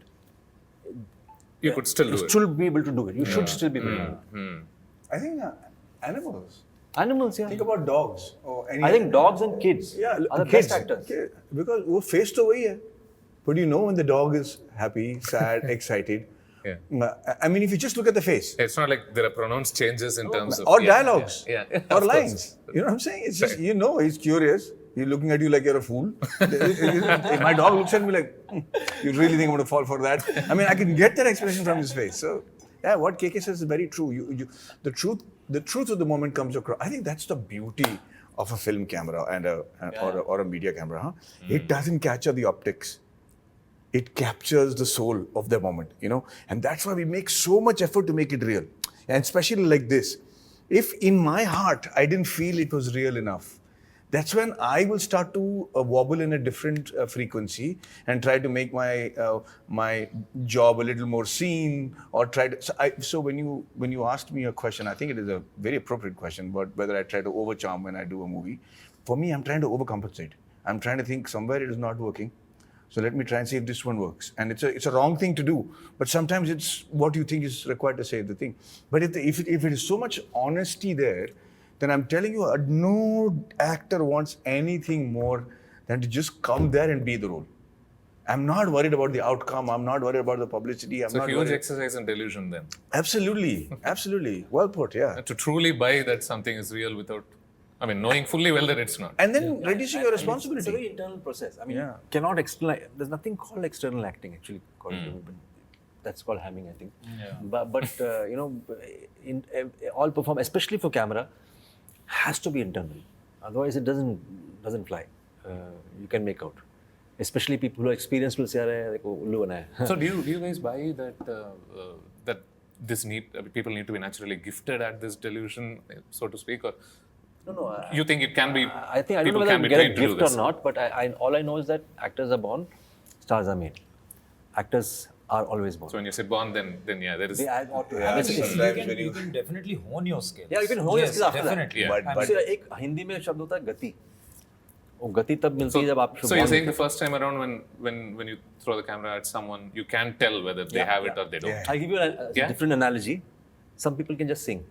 Speaker 4: You could still do
Speaker 2: you
Speaker 4: it.
Speaker 2: should be able to do it. You should still be able to do it.
Speaker 1: I think animals.
Speaker 2: Animals, yeah.
Speaker 1: Think about dogs or any.
Speaker 2: I think dogs and kids
Speaker 1: Yeah,
Speaker 2: are the
Speaker 1: kids.
Speaker 2: best actors.
Speaker 1: Because वो face तो वही है. But you know when the dog is happy, sad, excited.
Speaker 4: Yeah.
Speaker 1: I mean, if you just look at the face.
Speaker 4: It's not like there are pronounced changes in terms of...
Speaker 1: Or dialogues.
Speaker 4: Yeah.
Speaker 1: Or
Speaker 4: Of course.
Speaker 1: lines. You know what I'm saying? It's just, you know, he's curious. He's looking at you like you're a fool. My dog looks at me like, you really think I'm going to fall for that? I mean, I can get that expression from his face. So, yeah, what KK says is very true. The truth of the moment comes across. I think that's the beauty of a film camera and or a media camera. Huh? It doesn't capture the optics. It captures the soul of the moment, you know, and that's why we make so much effort to make it real. And especially like this, if in my heart I didn't feel it was real enough, that's when I will start to wobble in a different frequency and try to make my job a little more seen, or try to. So when you asked me a question, I think it is a very appropriate question. But whether I try to overcharm when I do a movie, for me, I'm trying to overcompensate. I'm trying to think somewhere it is not working. So let me try and see if this one works. And it's a wrong thing to do, but sometimes it's what you think is required to say the thing. But if it is so much honesty there, then I'm telling you, no actor wants anything more than to just come there and be the role. I'm not worried about the outcome. I'm not worried about the publicity.
Speaker 4: It's a huge exercise in delusion then.
Speaker 1: Absolutely. Absolutely. Well put, yeah.
Speaker 4: To truly buy that something is real without... I mean, knowing fully well that it's not.
Speaker 1: And then reducing your responsibility.
Speaker 2: It's a very internal process. I mean, cannot explain. There's nothing called external acting actually. That's called hamming, I think. Yeah. But you know, all perform, especially for camera, has to be internal. Otherwise, it doesn't fly. You can make out. Especially people who are experienced will say, "Arey, dekho, ullu bana hai."
Speaker 4: So do you guys buy that that this people need to be naturally gifted at this delusion, so to speak, or?
Speaker 2: No.
Speaker 4: You think it can be?
Speaker 2: I think I don't know whether you get a gift or not, but all I know is that actors are born, stars are made. Actors are always born.
Speaker 4: So when you say born, then yeah, there is.
Speaker 2: They ought to.
Speaker 1: Yeah,
Speaker 5: You can definitely hone your skills.
Speaker 2: Yeah, you can hone your skills after
Speaker 5: definitely.
Speaker 2: that.
Speaker 4: Yeah.
Speaker 1: But
Speaker 2: एक हिंदी में शब्द होता है गति. वो गति तब मिलती है जब आप.
Speaker 4: So you're saying the first time around when you throw the camera at someone, you can tell whether they have it or they don't.
Speaker 2: I'll give you a different analogy. Some people can just sing.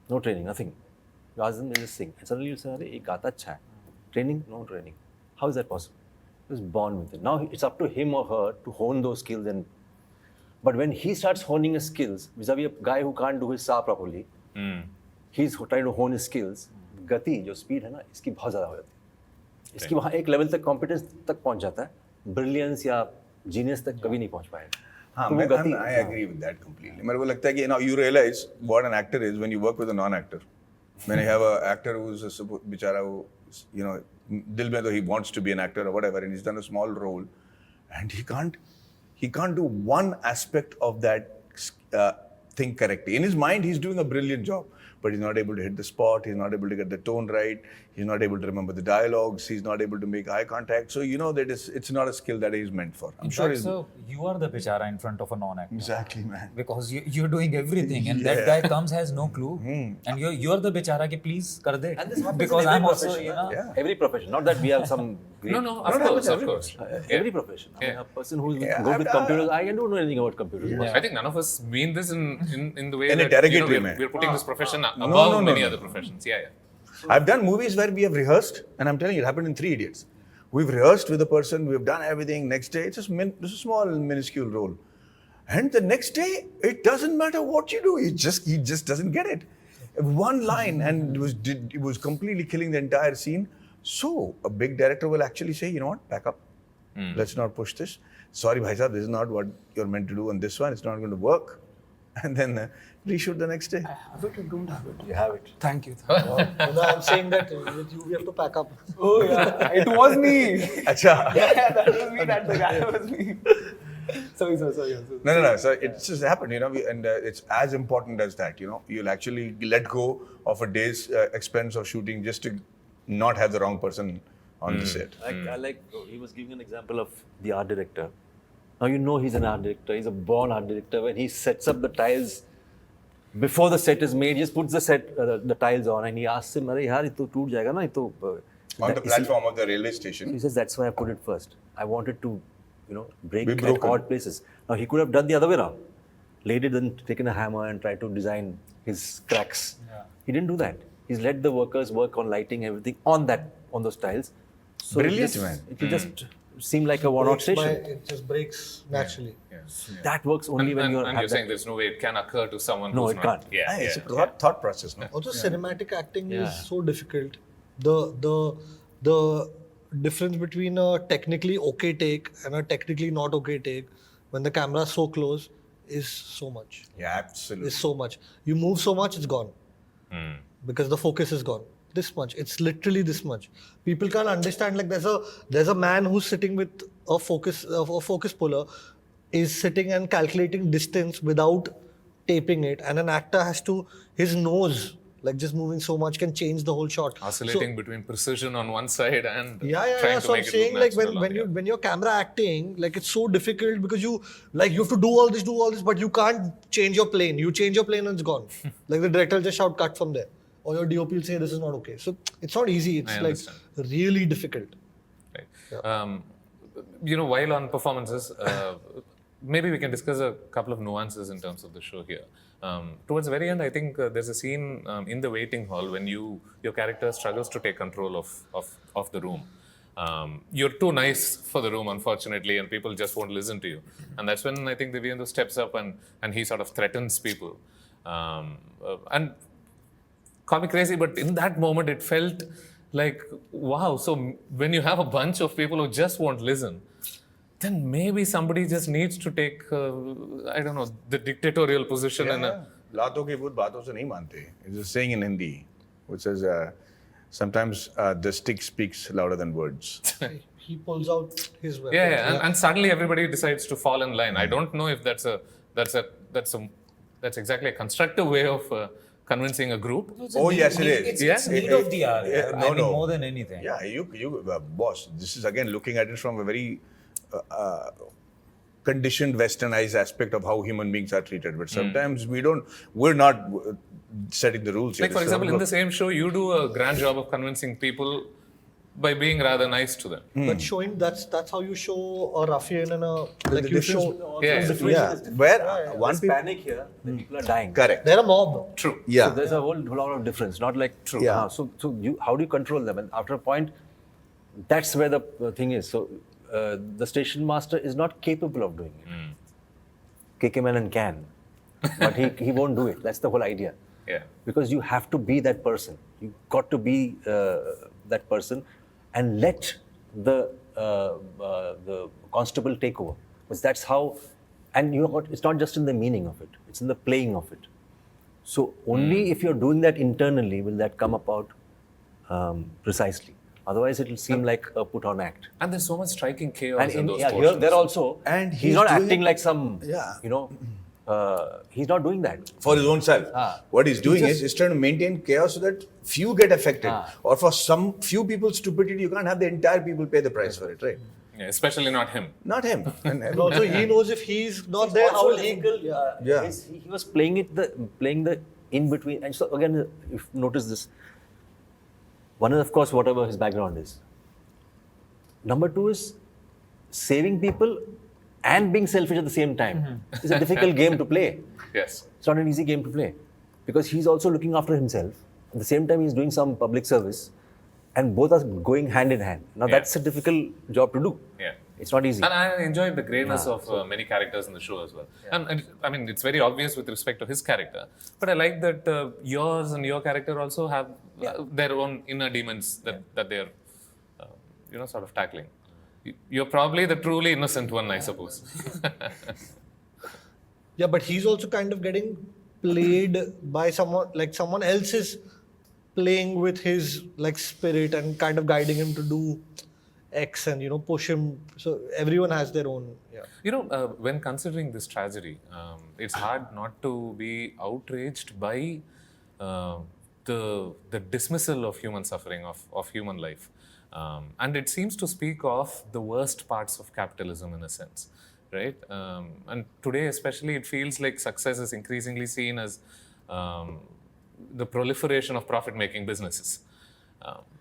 Speaker 2: No training, nothing. You ask them, they just sing. And suddenly you say, "Arey, ये गाता अच्छा है." Training, no training. How is that possible? He was born with it. Now it's up to him or her to hone those skills. But when he starts honing his skills, vis-a-vis a guy who can't do his sa properly, he's trying to hone his skills. गति जो speed है ना, इसकी बहुत ज़्यादा हो जाती है. इसकी वहाँ एक level तक competence तक पहुँच जाता है. Brilliance या genius तक कभी नहीं पहुँच पाएगा.
Speaker 1: I agree with that completely. मेरे को लगता है कि you realize what an actor is when you work with a non-actor. When you have an actor who's bichara who, you know, dil mein he wants to be an actor or whatever, and he's done a small role, and he can't do one aspect of that thing correctly. In his mind, he's doing a brilliant job, but he's not able to hit the spot. He's not able to get the tone right. He's not able to remember the dialogues. He's not able to make eye contact. So you know that it's not a skill that he's meant for. I'm sure.
Speaker 5: So you are the bichara in front of a non-actor.
Speaker 1: Exactly, man.
Speaker 5: Because you're doing everything, and that guy comes has no clue, and you're the bichara ki please kar de.
Speaker 2: And this happens
Speaker 5: because
Speaker 2: in every
Speaker 5: I'm also,
Speaker 2: profession.
Speaker 5: you know,
Speaker 2: Every profession. Not that we have some.
Speaker 4: No, of course.
Speaker 2: Every profession. I mean, a person who's good with computers, I don't know anything about computers.
Speaker 4: I think none of us mean this in the way
Speaker 1: In a
Speaker 4: that
Speaker 1: derogatory way.
Speaker 4: we're putting this profession above many other professions. Yeah.
Speaker 1: I've done movies where we have rehearsed, and I'm telling you, it happened in 3 Idiots. We've rehearsed with a person, we've done everything. Next day, it's a small, minuscule role. And the next day, it doesn't matter what you do, he just doesn't get it. One line, and it was completely killing the entire scene. So, a big director will actually say, you know what, back up. Let's not push this. Sorry, bhai sahab, this is not what you're meant to do on this one. It's not going to work. And then reshoot the next day.
Speaker 6: I have it or don't have it?
Speaker 2: You have it.
Speaker 6: Thank you.
Speaker 3: No, I'm saying that with you, we have to pack up.
Speaker 6: Oh yeah, it was me.
Speaker 1: Acha.
Speaker 6: Yeah, that was me. That the guy was me. Sorry.
Speaker 1: No. So it's just happened, you know, and it's as important as that, you know. You'll actually let go of a day's expense of shooting just to not have the wrong person on the set.
Speaker 2: I like, he was giving an example of the art director. Now you know he's an art director, he's a born art director. When he sets up the tiles, before the set is made, he just puts the tiles on and he asks him, "Arey yaar, ये तो टूट जाएगा ना, ये तो
Speaker 1: On the
Speaker 2: That-
Speaker 1: platform of the railway station.
Speaker 2: He says that's why I put it first. I wanted to, break
Speaker 1: Be
Speaker 2: at
Speaker 1: broken.
Speaker 2: odd places. Now he could have done the other way around, laid it and taken a hammer and tried to design his cracks. He didn't do that. He's let the workers work on lighting, everything on those tiles. So
Speaker 1: Brilliant,
Speaker 2: it
Speaker 1: man.
Speaker 2: It just seemed like a one-off station.
Speaker 3: It just breaks naturally.
Speaker 2: That works only when
Speaker 4: And you're saying there's no way it can occur to someone
Speaker 2: No,
Speaker 4: who's
Speaker 2: it
Speaker 4: not.
Speaker 2: can't.
Speaker 4: Yeah,
Speaker 1: It's
Speaker 4: yeah.
Speaker 1: a thought process, no?
Speaker 3: Also, cinematic acting
Speaker 2: Yeah.
Speaker 3: is so difficult. The difference between a technically okay take and a technically not okay take when the camera is so close is so much.
Speaker 1: Yeah, absolutely.
Speaker 3: Is so much. You move so much, it's gone.
Speaker 4: Hmm.
Speaker 3: Because the focus is gone. This much. It's literally this much. People can't understand. Like there's a man who's sitting with a focus puller, is sitting and calculating distance without taping it, and an actor has to, his nose, like just moving so much, can change the whole shot.
Speaker 4: Oscillating between precision on one side and
Speaker 3: Yeah.
Speaker 4: trying to
Speaker 3: So I'm
Speaker 4: make it
Speaker 3: saying,
Speaker 4: look
Speaker 3: like
Speaker 4: natural
Speaker 3: when you're camera acting, like it's so difficult because you have to do all this, but you can't change your plane. You change your plane and it's gone. Like the director will just shout cut from there, or your DOP will say this is not okay. So it's not easy. It's
Speaker 4: I
Speaker 3: like
Speaker 4: understand.
Speaker 3: really difficult.
Speaker 4: Right. While on performances, maybe we can discuss a couple of nuances in terms of the show here. Towards the very end, I think there's a scene in the waiting hall when your character struggles to take control of the room. You're too nice for the room, unfortunately, and people just won't listen to you. And that's when I think Divyendu steps up and he sort of threatens people. And call me crazy, but in that moment, it felt like, wow, so when you have a bunch of people who just won't listen, then maybe somebody just needs to take, I don't know, the dictatorial position.
Speaker 1: लातों की भूत बातों से नहीं मानते. It's a saying in Hindi, which says sometimes the stick speaks louder than words.
Speaker 3: He pulls out his weapon.
Speaker 4: And suddenly everybody decides to fall in line. I don't know if that's exactly a constructive way of convincing a group.
Speaker 1: Oh yes, it is.
Speaker 5: It's need of the hour. I mean,
Speaker 1: no.
Speaker 5: more than anything.
Speaker 1: Yeah, you boss. This is again looking at it from a very conditioned, westernized aspect of how human beings are treated. But sometimes we're not setting the rules.
Speaker 4: Like
Speaker 1: here.
Speaker 4: for
Speaker 1: It's
Speaker 4: example,
Speaker 1: not
Speaker 4: in the same show, you do a grand job of convincing people by being rather nice to them.
Speaker 3: But showing that's how you show a ruffian and a like you show.
Speaker 1: Yeah, where one people.
Speaker 2: panic here, the people are dying.
Speaker 1: Correct.
Speaker 3: They're a mob.
Speaker 4: True.
Speaker 1: Yeah.
Speaker 2: So there's a whole lot of difference. Not like true.
Speaker 1: Yeah.
Speaker 2: So how do you control them? And after a point, that's where the thing is. So the station master is not capable of doing it. KK Menon can, but he won't do it. That's the whole idea.
Speaker 4: Yeah.
Speaker 2: Because you have to be that person. You got to be that person, and let the constable take over. Because that's how. And you know what? It's not just in the meaning of it. It's in the playing of it. So only if you're doing that internally will that come about precisely. Otherwise, it will seem like a put-on act.
Speaker 4: And there's so much striking chaos
Speaker 2: And
Speaker 4: in those
Speaker 2: here,
Speaker 4: portions.
Speaker 2: there also,
Speaker 1: And
Speaker 2: he's
Speaker 1: he's
Speaker 2: not
Speaker 1: doing
Speaker 2: acting
Speaker 1: it-
Speaker 2: like some,
Speaker 1: Yeah.
Speaker 2: he's not doing that.
Speaker 1: For his own self. What he's doing is trying to maintain chaos so that few get affected. Or for some few people's stupidity, you can't have the entire people pay the price for it, right?
Speaker 4: Yeah, especially not him.
Speaker 1: Not him. And
Speaker 3: And also, he knows if he's not there, how will he?
Speaker 1: Yeah.
Speaker 2: He was playing the in between. And so again, if you notice this, one is of course whatever his background is. Number two is saving people and being selfish at the same time. It's a difficult game to play.
Speaker 4: Yes.
Speaker 2: It's not an easy game to play because he's also looking after himself. At the same time, he's doing some public service, and both are going hand in hand. Now that's a difficult job to do.
Speaker 4: Yeah.
Speaker 2: It's not easy.
Speaker 4: And I enjoyed the greyness of many characters in the show as well. And I mean, it's very obvious with respect to his character. But I like that yours and your character also have their own inner demons that they're, sort of tackling. You're probably the truly innocent one, I suppose.
Speaker 3: Yeah, but he's also kind of getting played by someone, like someone else is playing with his like spirit and kind of guiding him to do X and push him. So everyone has their own. Yeah.
Speaker 4: When considering this tragedy, it's hard not to be outraged by the dismissal of human suffering, of human life. And it seems to speak of the worst parts of capitalism in a sense, right? And today especially, it feels like success is increasingly seen as the proliferation of profit-making businesses.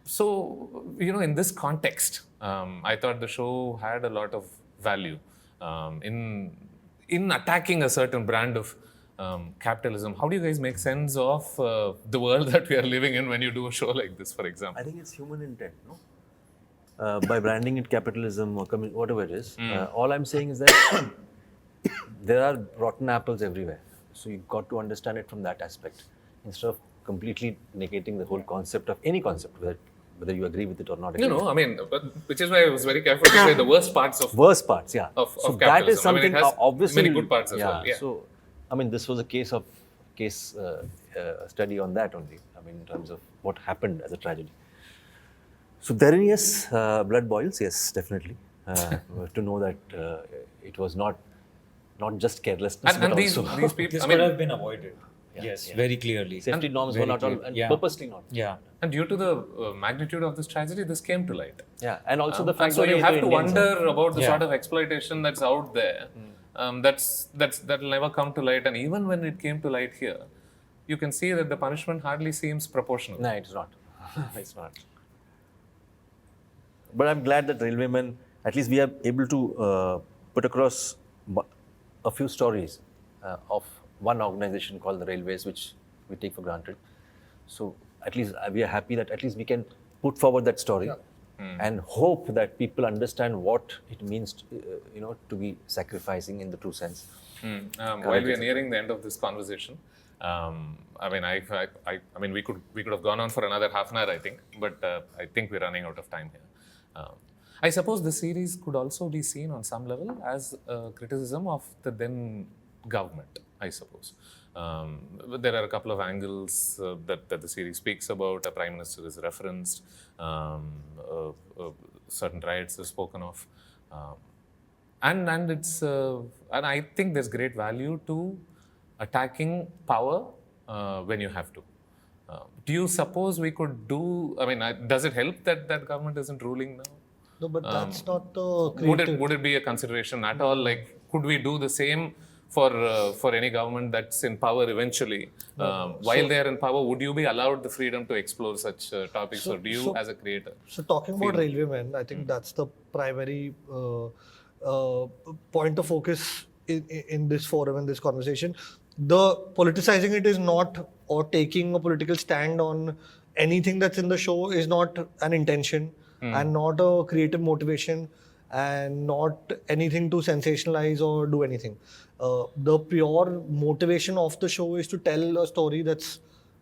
Speaker 4: So, in this context, I thought the show had a lot of value in attacking a certain brand of capitalism. How do you guys make sense of the world that we are living in when you do a show like this, for example?
Speaker 2: I think it's human intent, no? By branding it capitalism or whatever it is, all I'm saying is that there are rotten apples everywhere. So you've got to understand it from that aspect instead of completely negating the whole concept of any concept, whether you agree with it or not.
Speaker 4: But which is why I was very careful to say the worst parts of
Speaker 2: Worst parts, yeah.
Speaker 4: Of
Speaker 2: so
Speaker 4: capitalism.
Speaker 2: that is something
Speaker 4: it has
Speaker 2: obviously
Speaker 4: many good parts as well. Yeah.
Speaker 2: So, this was a case study on that only. In terms of what happened as a tragedy. So therein, yes, blood boils. Yes, definitely. To know that it was not just carelessness, but
Speaker 4: and these
Speaker 2: also
Speaker 4: people.
Speaker 5: This could have been avoided. Yes, very clearly.
Speaker 2: safety norms were not all, and purposely not.
Speaker 5: Yeah.
Speaker 4: And due to the magnitude of this tragedy, this came to light.
Speaker 2: Yeah, and also the
Speaker 4: And
Speaker 2: fact
Speaker 4: so
Speaker 2: that
Speaker 4: you
Speaker 2: it
Speaker 4: have
Speaker 2: was
Speaker 4: to
Speaker 2: Indians,
Speaker 4: wonder about the
Speaker 5: Yeah.
Speaker 4: sort of exploitation that's out there. That'll never come to light. And even when it came to light here, you can see that the punishment hardly seems proportional.
Speaker 2: No, it's not. It's not. But I'm glad that railwaymen, at least we are able to put across a few stories of one organization called the Railways, which we take for granted. So at least we are happy that at least we can put forward that story and hope that people understand what it means, to be sacrificing in the true sense.
Speaker 4: While we are nearing the end of this conversation, we could have gone on for another half an hour, I think, but I think we're running out of time here. I suppose the series could also be seen on some level as a criticism of the then government, I suppose. There are a couple of angles that the series speaks about. A prime minister is referenced. Certain riots are spoken of. And I think there's great value to attacking power when you have to. Do you suppose we could do? Does it help that government isn't ruling now?
Speaker 3: No, but that's not the creative.
Speaker 4: Would it be a consideration at all? Like, could we do the same for any government that's in power eventually? While they're in power, would you be allowed the freedom to explore such topics, or do you, as a creator?
Speaker 3: So talking about railwaymen, I think that's the primary point of focus in this forum, in this conversation. The politicizing it is not, or taking a political stand on anything that's in the show is not an intention and not a creative motivation and not anything to sensationalize or do anything. The pure motivation of the show is to tell a story that's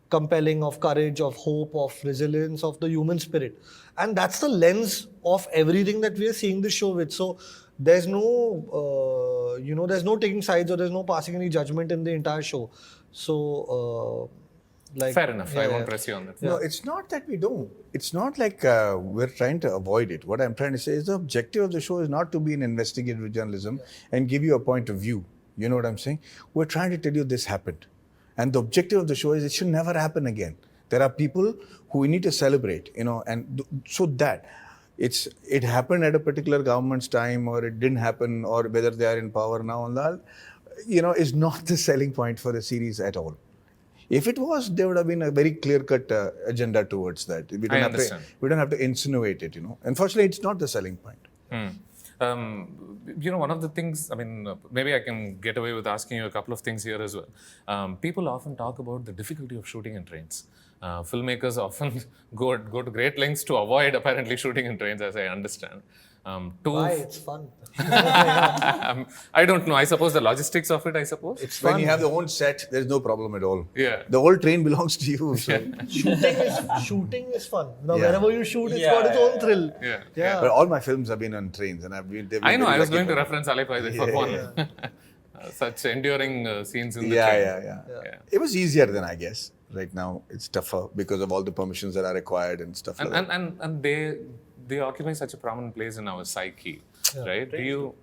Speaker 3: compelling, of courage, of hope, of resilience, of the human spirit. And that's the lens of everything that we are seeing this show with. So there's no, there's no taking sides or there's no passing any judgment in the entire show. So,
Speaker 4: Fair enough. I won't press you on that.
Speaker 1: No, it's not that we don't. It's not like we're trying to avoid it. What I'm trying to say is the objective of the show is not to be an investigative journalism and give you a point of view. You know what I'm saying? We're trying to tell you this happened. And the objective of the show is it should never happen again. There are people who we need to celebrate, and so that it happened at a particular government's time, or it didn't happen, or whether they are in power now and that, is not the selling point for the series at all. If it was, there would have been a very clear-cut agenda towards that. We don't have to insinuate it, Unfortunately, it's not the selling point.
Speaker 4: One of the things, maybe I can get away with asking you a couple of things here as well. People often talk about the difficulty of shooting in trains. Filmmakers often go to great lengths to avoid apparently shooting in trains, as I understand.
Speaker 3: why? It's fun.
Speaker 4: I don't know. I suppose the logistics of it,
Speaker 3: It's fun.
Speaker 1: When you have the own set, there's no problem at all.
Speaker 4: Yeah.
Speaker 1: The whole train belongs to you. So.
Speaker 3: Shooting is fun. Now,
Speaker 1: Yeah.
Speaker 3: wherever you shoot, it's got its own thrill.
Speaker 4: Yeah.
Speaker 1: But all my films have been on trains, and they've been
Speaker 4: I know.
Speaker 1: very
Speaker 4: I was
Speaker 1: lucky
Speaker 4: going to
Speaker 1: for me.
Speaker 4: reference Alai Paide for one. Such enduring scenes in the train.
Speaker 1: Yeah. It was easier then, I guess. Right now, it's tougher because of all the permissions that are required and stuff like that.
Speaker 4: And they occupy such a prominent place in our psyche, right? Do you?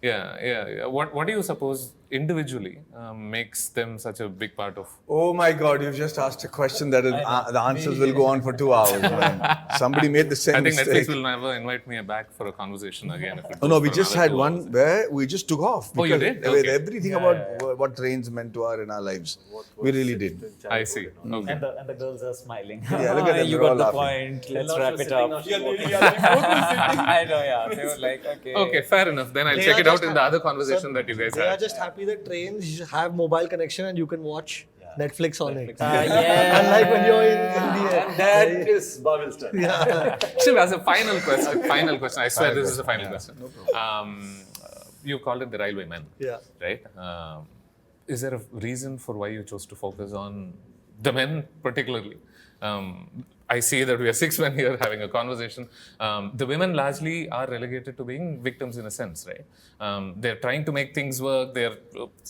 Speaker 4: Yeah. What do you suppose individually makes them such a big part of?
Speaker 1: Oh my God, you've just asked a question that is, the answers will go on for 2 hours. Man. Somebody made the same
Speaker 4: I think
Speaker 1: mistake.
Speaker 4: Netflix will never invite me back for a conversation again. If it
Speaker 1: Oh
Speaker 4: goes
Speaker 1: no, we
Speaker 4: for
Speaker 1: just
Speaker 4: another
Speaker 1: had
Speaker 4: 2
Speaker 1: one
Speaker 4: hours.
Speaker 1: where we just took off.
Speaker 4: Oh, you
Speaker 1: because
Speaker 4: did?
Speaker 1: With
Speaker 4: Okay.
Speaker 1: everything about what trains meant to our in our lives. We really did.
Speaker 4: I see. Okay.
Speaker 5: And the girls are smiling.
Speaker 1: Yeah, look at them,
Speaker 5: You
Speaker 1: they're all
Speaker 5: got the
Speaker 1: laughing.
Speaker 5: point. Let's wrap it up. I know, yeah. They were like, okay.
Speaker 4: Okay, fair enough. Then I'll
Speaker 3: They
Speaker 4: check
Speaker 3: are
Speaker 4: it out
Speaker 3: just
Speaker 4: in the other conversation that you guys
Speaker 3: They are
Speaker 4: had.
Speaker 3: just happy that trains have mobile connection and you can watch Netflix on it.
Speaker 5: Yeah.
Speaker 3: Unlike when you're in the air.
Speaker 2: That is Babil's turn.
Speaker 4: Shiv, as a final question, I swear this is the final question. You called it the Railway Men,
Speaker 3: Yeah.
Speaker 4: right? Is there a reason for why you chose to focus on the men particularly? I see that we are 6 men here having a conversation. The women largely are relegated to being victims in a sense, right? They're trying to make things work. They're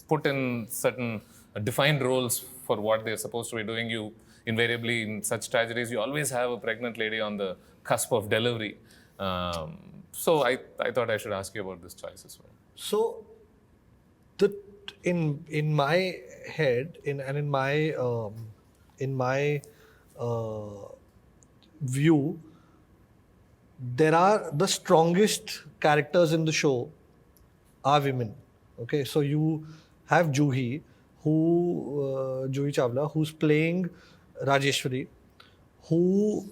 Speaker 4: put in certain defined roles for what they're supposed to be doing. You invariably, in such tragedies, you always have a pregnant lady on the cusp of delivery. So I thought I should ask you about this choice as well.
Speaker 3: So, in my head, in my view, there are the strongest characters in the show are women. Okay, so you have Juhi, Juhi Chawla, who's playing Rajeshwari, who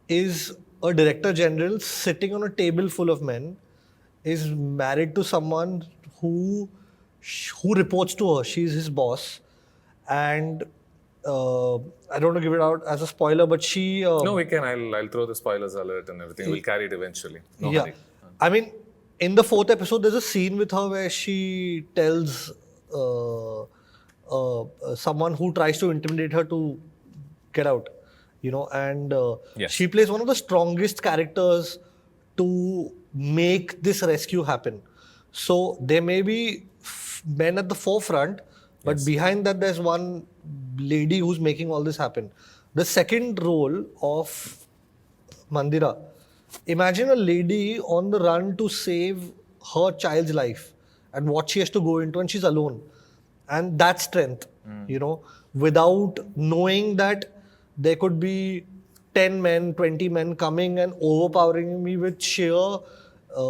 Speaker 3: is a director general sitting on a table full of men, is married to someone who reports to her. She's his boss, and I don't want to give it out as a spoiler, but she.
Speaker 4: No, we can. I'll throw the spoilers alert and everything. We'll carry it eventually. No
Speaker 3: Yeah,
Speaker 4: hurry.
Speaker 3: I mean, in the 4th episode, there's a scene with her where she tells someone who tries to intimidate her to get out, and
Speaker 4: Yes.
Speaker 3: she plays one of the strongest characters to make this rescue happen. So there may be men at the forefront, but behind that there's one lady who's making all this happen. The second role of Mandira, imagine a lady on the run to save her child's life and what she has to go into, and she's alone. And that strength, without knowing that there could be 10 men, 20 men coming and overpowering me with sheer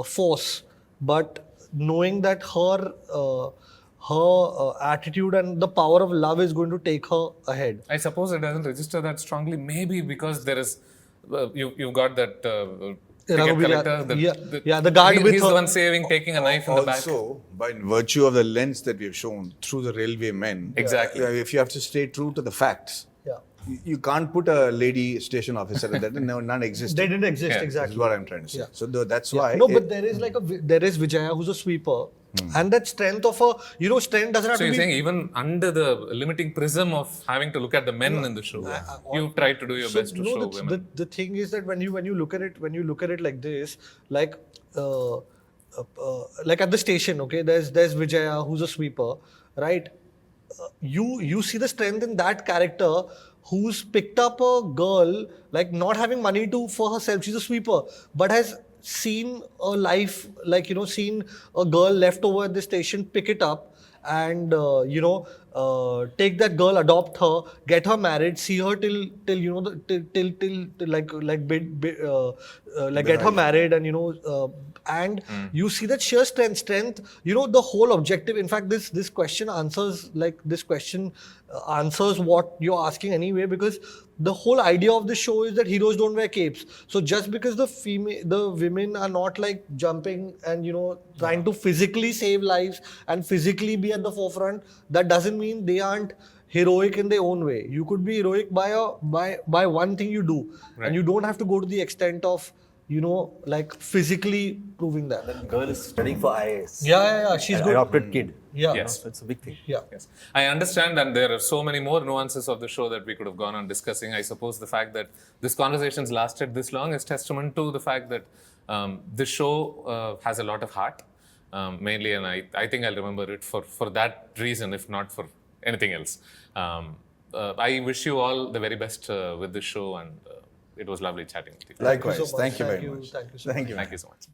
Speaker 3: force. But knowing that her attitude and the power of love is going to take her ahead.
Speaker 4: I suppose it doesn't register that strongly. Maybe because there is, you've got that ticket
Speaker 3: Raghuveer,
Speaker 4: collector.
Speaker 3: the guard with
Speaker 4: he's
Speaker 3: her.
Speaker 4: the one taking a knife in the back.
Speaker 1: Also, by virtue of the lens that we have shown through the railway men,
Speaker 4: Exactly.
Speaker 1: if you have to stay true to the facts,
Speaker 3: Yeah.
Speaker 1: you can't put a lady station officer in that. None exists.
Speaker 3: They didn't exist,
Speaker 4: Yeah.
Speaker 3: exactly.
Speaker 1: That's what I'm trying to say.
Speaker 3: Yeah.
Speaker 1: So that's why.
Speaker 3: No, but there is there is Vijaya who's a sweeper, and that strength of her, strength doesn't have
Speaker 4: So
Speaker 3: to
Speaker 4: you're
Speaker 3: be.
Speaker 4: saying even under the limiting prism of having to look at the men in the show, you try to do your best to show women.
Speaker 3: The thing is that when you look at it like this, like at the station, okay, there's Vijaya who's a sweeper, right? You see the strength in that character who's picked up a girl, like not having money for herself. She's a sweeper, but has seen a life, seen a girl left over at the station, pick it up and take that girl, adopt her, get her married, see her till get her married, and you see that sheer strength. The whole objective. In fact, this question answers what you're asking anyway, because the whole idea of the show is that heroes don't wear capes. So just because the women are not like jumping and trying to physically save lives and physically be at the forefront, that doesn't mean they aren't heroic in their own way. You could be heroic by one thing you do, and you don't have to go to the extent of physically proving that.
Speaker 2: That girl is studying for IAS.
Speaker 3: Yeah. She's
Speaker 2: An
Speaker 3: good.
Speaker 2: adopted kid.
Speaker 3: Yeah.
Speaker 4: Yes.
Speaker 2: So it's a big thing.
Speaker 3: Yeah.
Speaker 4: Yes, I understand, and there are so many more nuances of the show that we could have gone on discussing. I suppose the fact that this conversation's lasted this long is testament to the fact that this show has a lot of heart, mainly, and I think I'll remember it for that reason, if not for anything else. I wish you all the very best with this show, and it was lovely chatting with you.
Speaker 1: Likewise.
Speaker 3: so much.
Speaker 1: Thank you
Speaker 3: Thank
Speaker 1: very
Speaker 3: you.
Speaker 1: much.
Speaker 3: Thank you so
Speaker 1: Thank you.
Speaker 4: Thank you so much.